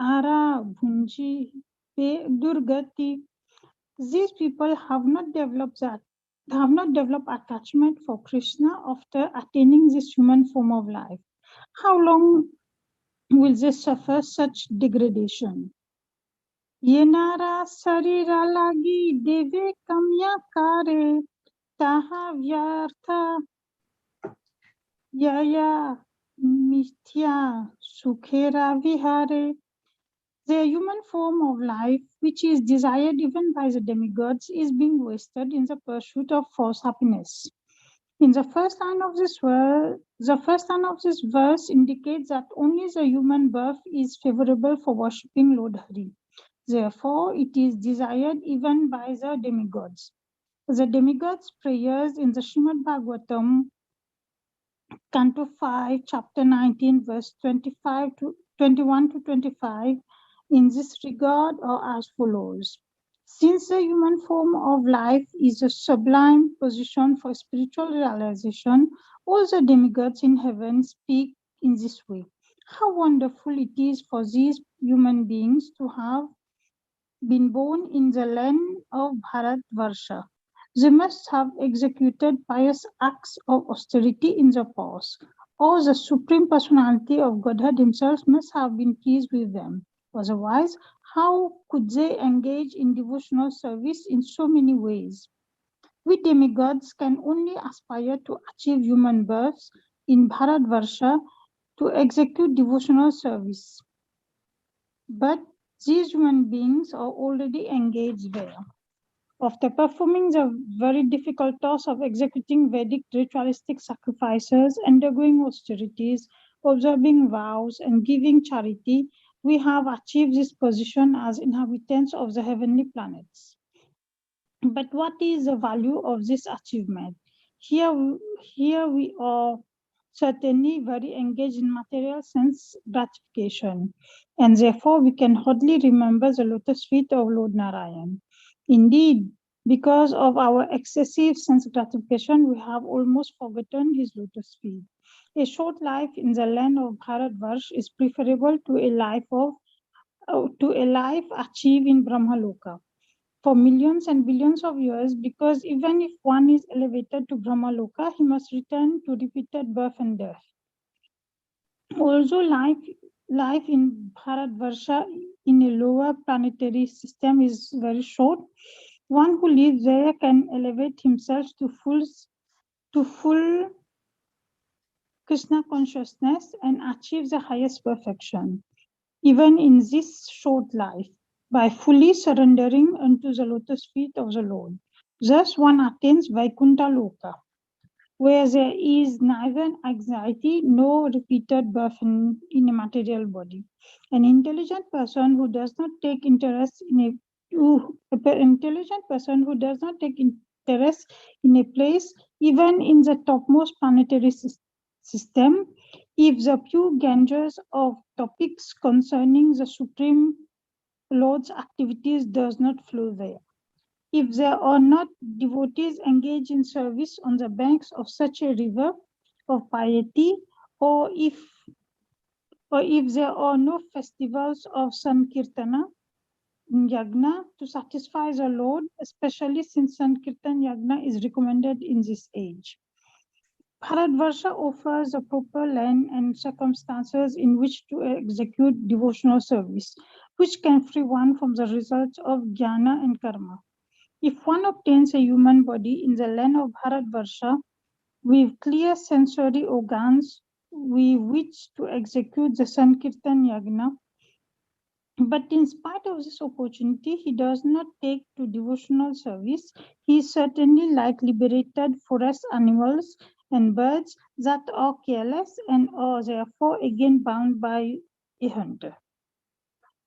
Ara Bhunji Durgati. These people have not developed attachment for Krishna after attaining this human form of life. How long will they suffer such degradation? Yenara sarira lagi deve kamya kare taha vyartha yaya mithya sukhera vihare. The human form of life, which is desired even by the demigods, is being wasted in the pursuit of false happiness. In the first line of this verse indicates that only the human birth is favorable for worshipping Lord Hari. Therefore, it is desired even by the demigods. The demigods' prayers in the Srimad Bhagavatam, Canto 5, Chapter 19, verse 21 to 25, in this regard are as follows. Since the human form of life is a sublime position for spiritual realization, all the demigods in heaven speak in this way. How wonderful it is for these human beings to have been born in the land of Bharatvarsha. They must have executed pious acts of austerity in the past, or the Supreme Personality of Godhead Himself must have been pleased with them. Otherwise, how could they engage in devotional service in so many ways? We demigods can only aspire to achieve human births in Bharatvarsha to execute devotional service. But these human beings are already engaged there. After performing the very difficult task of executing Vedic ritualistic sacrifices, undergoing austerities, observing vows, and giving charity, we have achieved this position as inhabitants of the heavenly planets. But what is the value of this achievement? Here we are certainly very engaged in material sense gratification, and therefore we can hardly remember the lotus feet of Lord Narayan. Indeed, because of our excessive sense gratification, we have almost forgotten his lotus feet. A short life in the land of Bharatvarsh is preferable to a life achieved in Brahmaloka for millions and billions of years, because even if one is elevated to Brahmaloka, he must return to repeated birth and death. Also, life in Bharatvarsha in a lower planetary system is very short. One who lives there can elevate himself to full Krishna consciousness and achieve the highest perfection, even in this short life, by fully surrendering unto the lotus feet of the Lord. Thus one attains Vaikuntha Loka, where there is neither anxiety nor repeated birth in a material body. An intelligent person who does not take interest in a place, even in the topmost planetary system, if the pure Ganges of topics concerning the Supreme Lord's activities does not flow there. If there are not devotees engaged in service on the banks of such a river of piety, or if there are no festivals of Sankirtana, Yagna to satisfy the Lord, especially since Sankirtan Yagna is recommended in this age. Bharatvarsha offers a proper land and circumstances in which to execute devotional service, which can free one from the results of jnana and karma. If one obtains a human body in the land of Bharatvarsha with clear sensory organs with which to execute the Sankirtan Yagna, but in spite of this opportunity, he does not take to devotional service, he is certainly like liberated forest animals and birds that are careless and are therefore again bound by a hunter.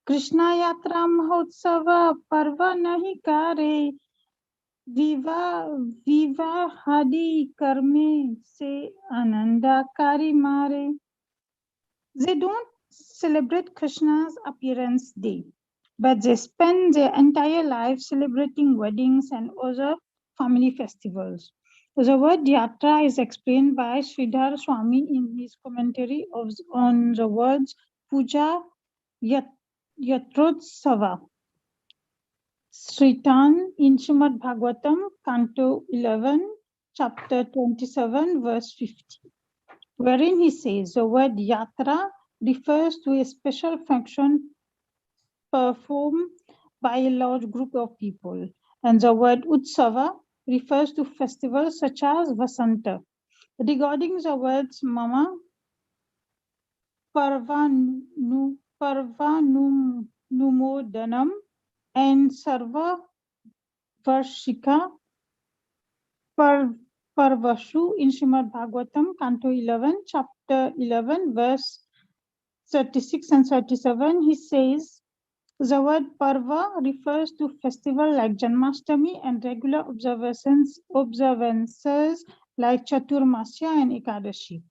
Krishna Yatra Mahotsava Parva Nahi Kare Viva Hadi Karme Se Ananda Kari Mare. They don't celebrate Krishna's appearance day, but they spend their entire life celebrating weddings and other family festivals. The word yatra is explained by Sridhar Swami in his commentary on the words puja yatrotsava. Sritan in Srimad Bhagavatam, Canto 11, chapter 27, verse 50, wherein he says the word yatra refers to a special function performed by a large group of people, and the word utsava refers to festivals such as Vasanta. Regarding the words mama parvanumodanam and sarva varshika parvashu in Srimad Bhagavatam, Canto 11, chapter 11, verse 36 and 37, he says, the word Parva refers to festival like Janmashtami and regular observances like Chaturmasya and Ekadashi.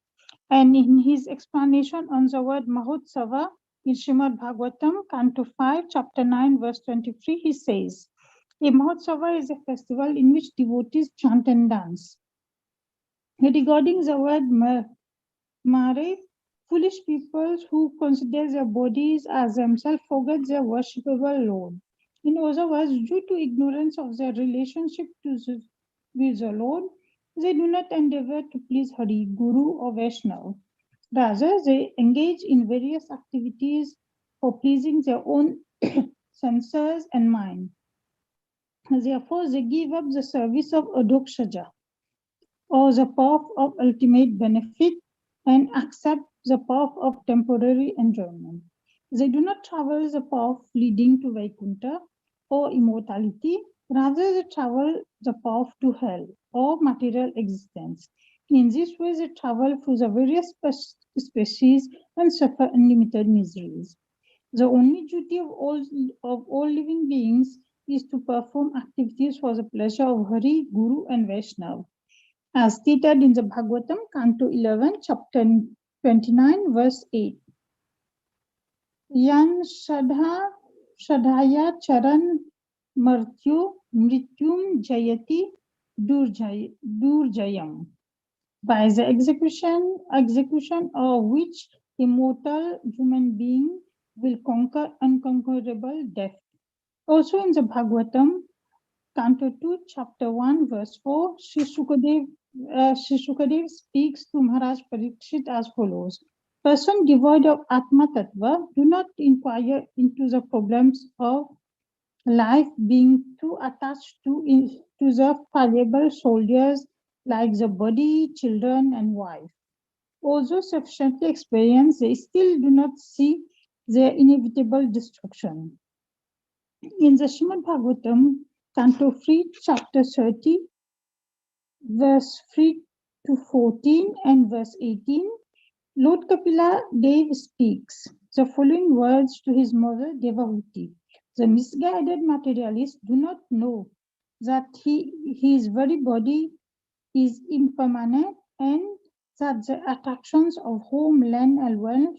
And in his explanation on the word Mahotsava in Srimad Bhagavatam, Canto 5, chapter 9, verse 23, he says, a Mahotsava is a festival in which devotees chant and dance. Regarding the word Mare, foolish people who consider their bodies as themselves forget their worshipable Lord. In other words, due to ignorance of their relationship with the Lord, they do not endeavor to please Hari, Guru, or Vaishnava. Rather, they engage in various activities for pleasing their own senses and mind. Therefore, they give up the service of Adokshaja, or the path of ultimate benefit, and accept the path of temporary enjoyment. They do not travel the path leading to Vaikuntha or immortality, rather they travel the path to hell or material existence. In this way, they travel through the various species and suffer unlimited miseries. The only duty of all living beings is to perform activities for the pleasure of Hari, Guru, and Vaishnava, as stated in the Bhagavatam, Canto 11, chapter 29, verse 8. Yan Shadhaya Charan Mrityum Jayati Durjayam. By the execution of which a mortal human being will conquer unconquerable death. Also in the Bhagavatam, Canto 2, chapter 1, verse 4, Sri Shukadev speaks to Maharaj Parikshit as follows. Person devoid of Atma Tattva do not inquire into the problems of life, being too attached to the fallible soldiers like the body, children, and wife. Although sufficiently experienced, they still do not see their inevitable destruction. In the Srimad Bhagavatam, Canto 3, chapter 30, verse 3 to 14 and verse 18, Lord Kapila Dev speaks the following words to his mother Devahuti. The misguided materialists do not know that his very body is impermanent and that the attractions of home, land, and wealth,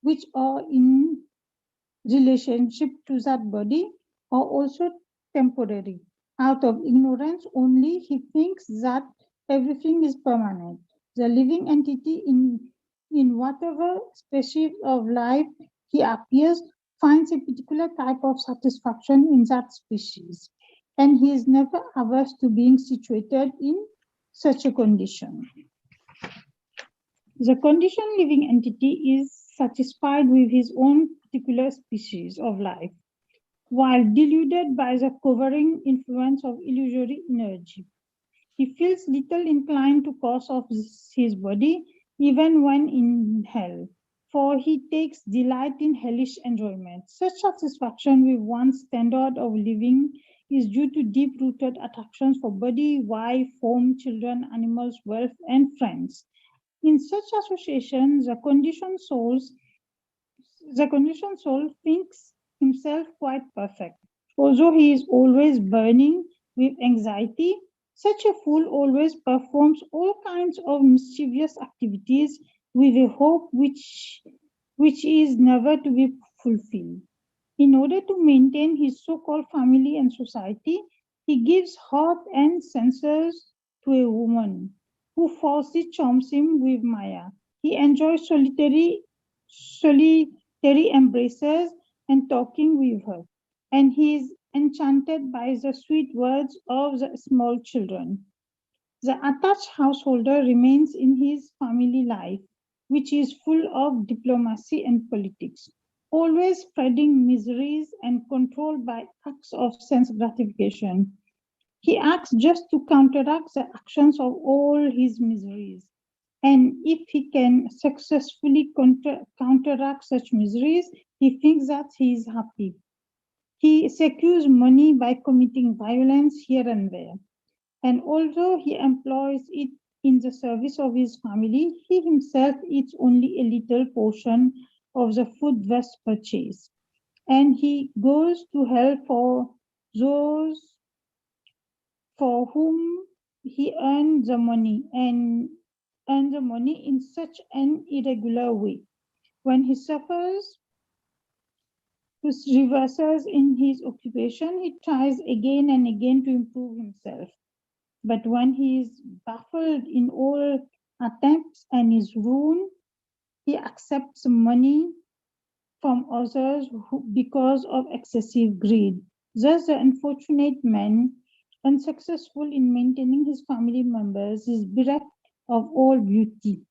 which are in relationship to that body, are also temporary. Out of ignorance only, he thinks that everything is permanent. The living entity in whatever species of life he appears finds a particular type of satisfaction in that species, and he is never averse to being situated in such a condition. The conditioned living entity is satisfied with his own particular species of life, while deluded by the covering influence of illusory energy. He feels little inclined to cause of his body, even when in hell, for he takes delight in hellish enjoyment. Such satisfaction with one's standard of living is due to deep-rooted attractions for body, wife, home, children, animals, wealth, and friends. In such associations, the conditioned soul thinks himself quite perfect. Although he is always burning with anxiety, such a fool always performs all kinds of mischievous activities with a hope which is never to be fulfilled. In order to maintain his so-called family and society, he gives heart and senses to a woman who falsely charms him with Maya. He enjoys solitary embraces and talking with her, and he is enchanted by the sweet words of the small children. The attached householder remains in his family life, which is full of diplomacy and politics, always spreading miseries and controlled by acts of sense gratification. He acts just to counteract the actions of all his miseries. And if he can successfully counteract such miseries, he thinks that he is happy. He secures money by committing violence here and there. And although he employs it in the service of his family, he himself eats only a little portion of the food thus purchased. And he goes to hell for those for whom he earned the money and earned the money in such an irregular way. When he suffers reverses in his occupation, he tries again and again to improve himself. But when he is baffled in all attempts and is ruined, he accepts money from others because of excessive greed. Thus, the unfortunate man, unsuccessful in maintaining his family members, is bereft of all beauty.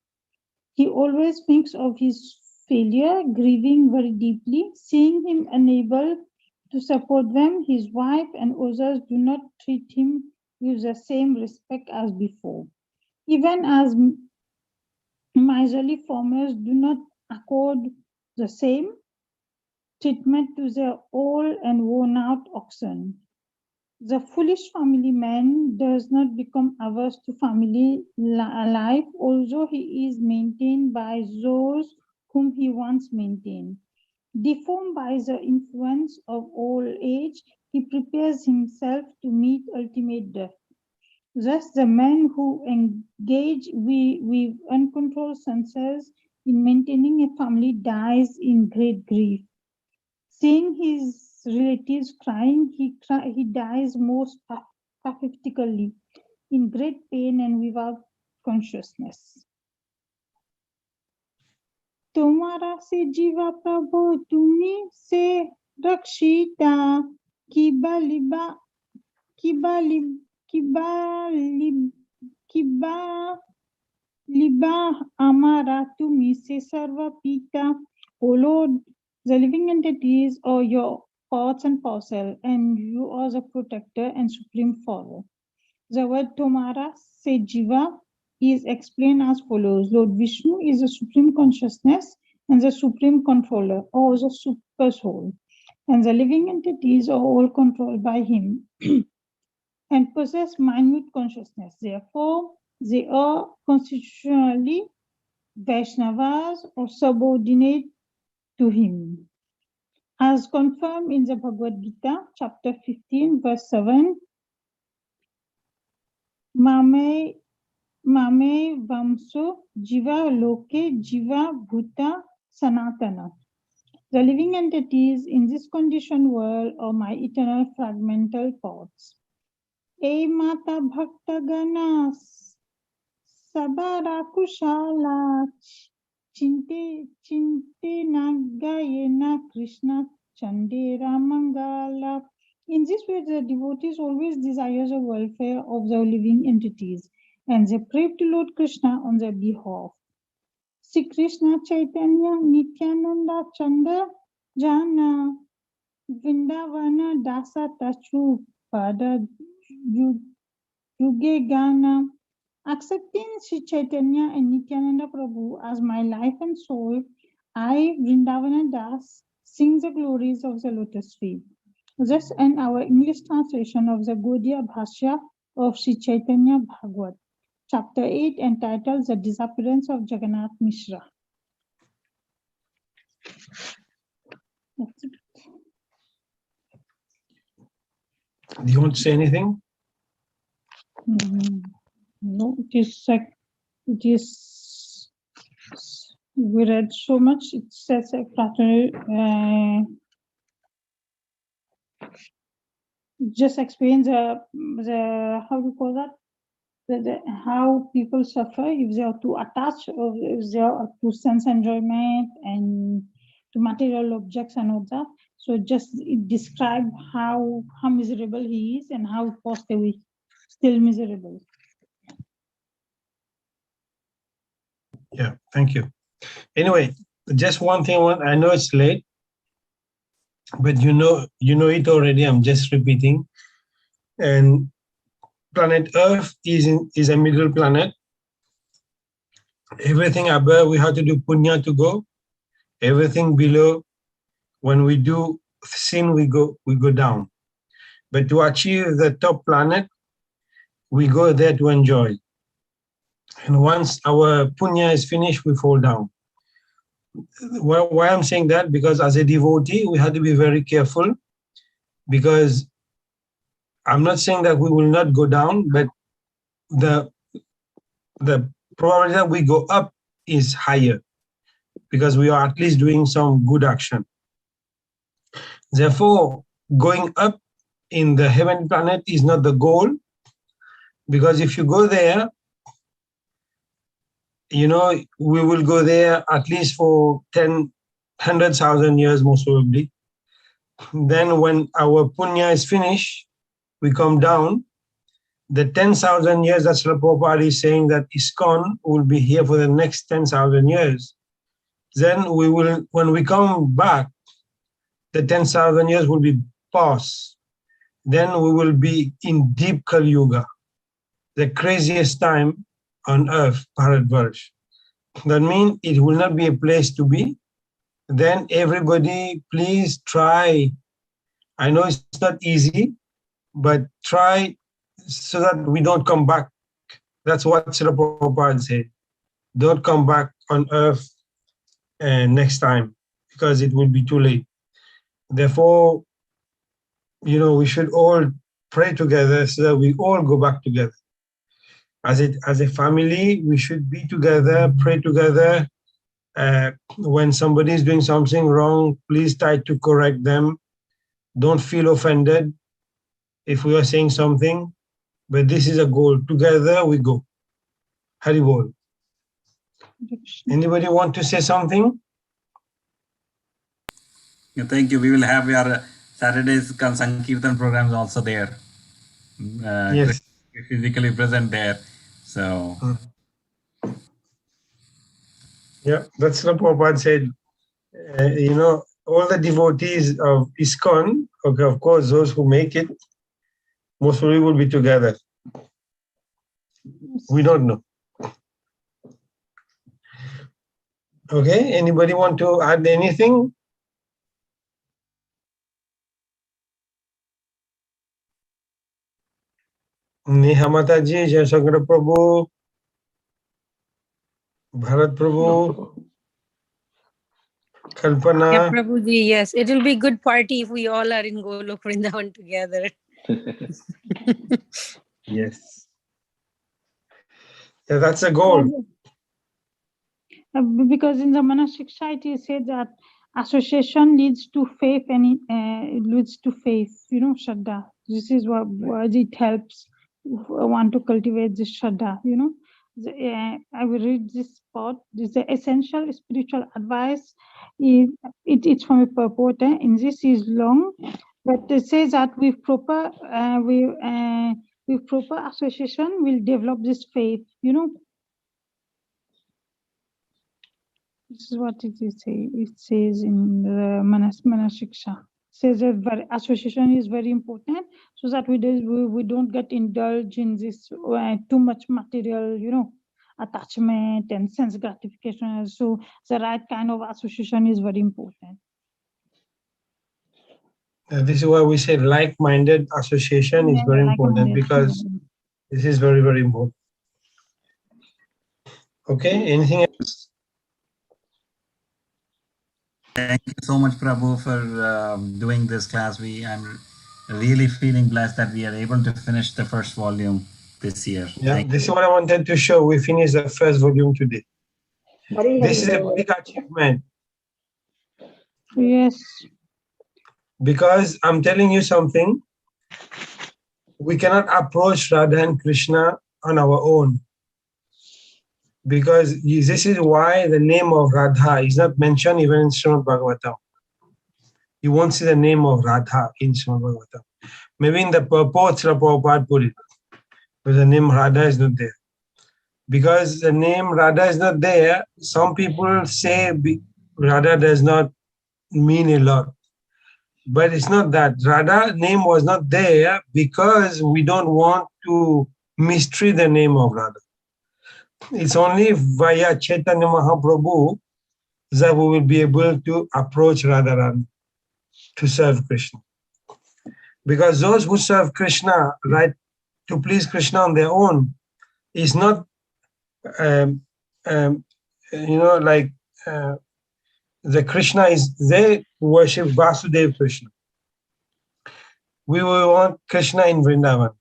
He always thinks of his failure, grieving very deeply, seeing him unable to support them. His wife and others do not treat him with the same respect as before. Even as miserly farmers do not accord the same treatment to their old and worn out oxen. The foolish family man does not become averse to family life, although he is maintained by those whom he once maintained. Deformed by the influence of old age, he prepares himself to meet ultimate death. Thus, the man who engages with uncontrolled senses in maintaining a family dies in great grief. Seeing his relatives crying, he dies most pathetically, in great pain and without consciousness. तुम्हारा से जीवा प्रभु तुम्ही से रक्षिता किबा लिबा किबा लिब किबा लिब किबा लिबा amara तुम्ही से सर्व पिता. O Lord, the living entities are your parts and parcel, and you are the protector and supreme father. The word Tomara se Jiva is explained as follows. Lord Vishnu is the supreme consciousness and the supreme controller, or the super soul, and the living entities are all controlled by him and possess minute consciousness. Therefore, they are constitutionally Vaishnavas or subordinate to him. As confirmed in the Bhagavad Gita, chapter 15, verse 7, Mame Vamso Jiva Loke Jiva Bhuta Sanatana. The living entities in this conditioned world are my eternal fragmental parts. E Mata Bhakta Ganas Sabara Kushala Chinte Nagayena Krishna Chandera Mangala. In this way, the devotees always desire the welfare of the living entities, and they pray to Lord Krishna on their behalf. Sri Krishna Chaitanya Nityananda Chanda Jana Vrindavana Dasa Tachu Pada Yuge Gana. Accepting Sri Chaitanya and Nityananda Prabhu as my life and soul, I, Vrindavana Das, sing the glories of the lotus feet. This and our English translation of the Gaudiya Bhashya of Sri Caityna Bhagavat, chapter 8, entitled The Disappearance of Jagannath Mishra. That's it. Do you want to say anything? No, it is like, we read so much, it says it just explains the how do you call that? How people suffer if they are too attached or if they are to sense enjoyment and to material objects and all that. So just it describes how miserable he is and how passed away, still miserable. Yeah, thank you. Anyway, just one thing. I know it's late, but you know it already. I'm just repeating. And planet Earth is a middle planet. Everything above we have to do punya to go. Everything below, when we do sin, we go down. But to achieve the top planet, we go there to enjoy. And once our punya is finished, we fall down. Why I'm saying that? Because as a devotee, we have to be very careful, because I'm not saying that we will not go down, but the probability that we go up is higher, because we are at least doing some good action. Therefore, going up in the heaven planet is not the goal, because if you go there, we will go there at least for 100,000 years, most probably. Then when our punya is finished, we come down. The 10,000 years that Srila Prabhupada is saying that ISKCON will be here for the next 10,000 years. Then when we come back, the 10,000 years will be past. Then we will be in deep Kali Yuga, the craziest time on earth, Bharatvarsh. That means it will not be a place to be. Then everybody, please try. I know it's not easy, but try so that we don't come back. That's what Srila Prabhupada said. Don't come back on earth next time, because it will be too late. Therefore, we should all pray together so that we all go back together. As a family, we should be together, pray together. When somebody is doing something wrong, please try to correct them. Don't feel offended if we are saying something, but this is a goal. Together we go. Hari Bol. Anybody want to say something? Thank you. We will have your Saturday's Sankirtan programs also there. Yes. Physically present there. So. Yeah, that's what Prabhupada said. All the devotees of ISKCON, okay, of course, those who make it, most probably will be together. We don't know. Okay, anybody want to add anything? Neha Mataji, Jai Shankara Prabhu, Bharat Prabhu, Kalpana. Yeah, Prabhuji, yes. It will be a good party if we all are in Golok Vrindavan together. Yes. Yeah, that's a goal. Because in the monastic society, it said that association leads to faith, and it leads to faith, Shraddha. This is what it helps one to cultivate this Shraddha, I will read this part. This is the essential spiritual advice. It's from a purport, and this is long, but it says that with proper association, we'll develop this faith, This is what it is. It says in the Manasiksha. Says that association is very important, so that we don't get indulged in this too much material, attachment and sense gratification. So the right kind of association is very important. This is why we say like-minded association is very important, because this is very, very important. Okay, anything else? Thank you so much, Prabhu, for doing this class. I'm really feeling blessed that we are able to finish the first volume this year. Yeah, this is what I wanted to show. We finished the first volume today. Hari This is Hari a Bol. big achievement, Yes. because I'm telling you something. We cannot approach Radha and Krishna on our own, because this is why the name of Radha is not mentioned even in Srimad Bhagavatam. You won't see the name of Radha in Srimad Bhagavatam. Maybe in the purport, Srila Prabhupada put it, but the name Radha is not there. Because the name Radha is not there, some people say Radha does not mean a lot. But it's not that. Radha name was not there because we don't want to mistreat the name of Radha. It's only via Chaitanya Mahaprabhu that we will be able to approach Radharani to serve Krishna. Because those who serve Krishna, right, to please Krishna on their own, is not, like the Krishna is, they worship Vasudeva Krishna. We will want Krishna in Vrindavan,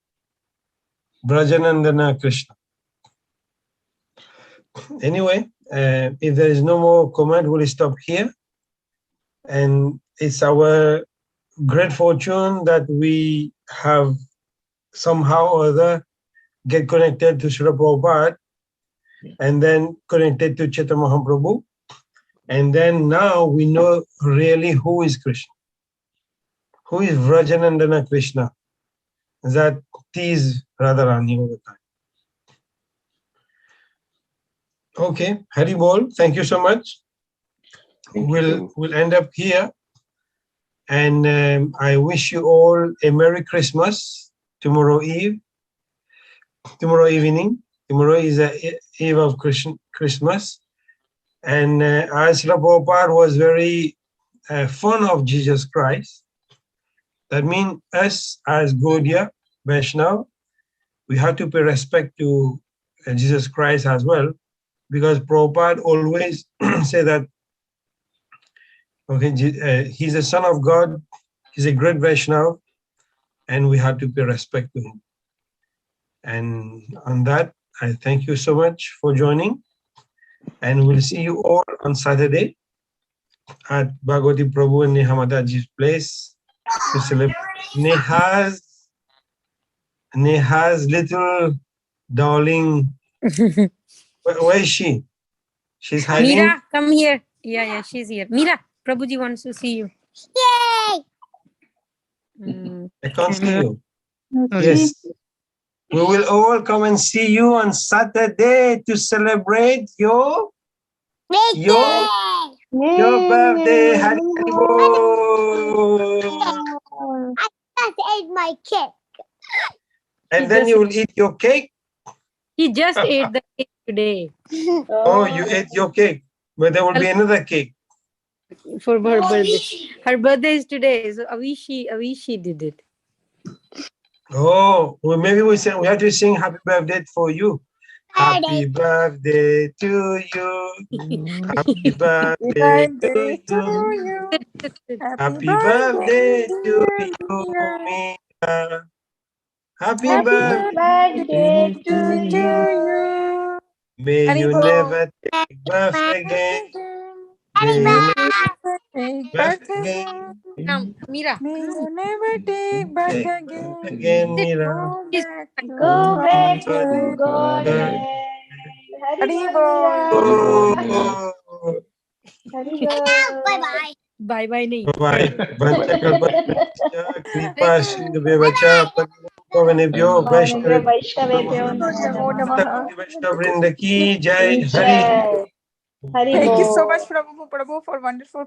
Brajanandana Krishna. Anyway, if there is no more comment, we'll stop here. And it's our great fortune that we have somehow or other get connected to Srila Prabhupada, and then connected to Chaitanya Mahaprabhu. And then now we know really who is Krishna, who is Vrajanandana Krishna, that tease Radharani all the time. Okay, Hari Bol, thank you so much. We'll end up here. And I wish you all a Merry Christmas tomorrow evening. Tomorrow is the eve of Christmas. And as Srila Prabhupada was very fond of Jesus Christ, that means us as Gaudiya Vaishnava, we have to pay respect to Jesus Christ as well, because Prabhupada always say that, okay, he's the Son of God, he's a great Vaishnava, and we have to pay respect to him. And on that, I thank you so much for joining, and we'll see you all on Saturday at Bhagavati Prabhu and Neha Mataji's place to celebrate Neha's little darling. Where is she? She's hiding. Meera, come here. Yeah, she's here. Meera, Prabhuji wants to see you. Yay! I can't see you. Okay. Yes. We will all come and see you on Saturday to celebrate your birthday. Hari Bol. I just ate my cake. And then you will eat your cake. He just ate the cake today. Oh, you ate your cake, but there will be another cake. For her birthday. Her birthday is today, so Avishi did it. Oh, well, maybe we have to sing happy birthday for you. Happy birthday to you. Happy birthday to you. Happy birthday to you, Meera. Happy birthday to you. May you never take birth again. May you never take birth again. Come, Meera. May you never take back Take again. birth again, Meera. Go back to Godhead. Godhead. Hari Hari Bol. Bol. Oh, Hari Bol. Bye-bye. Bye-bye nahi. bye. Vancha kalpatarunya kripa sindhubhyacha padmanabhyo Vaishnavebhyo Namo Namo Namaha. Vaishnavrinda ki jai. Hari Jai. Hari Thank you so Bol. much, Prabhu, for wonderful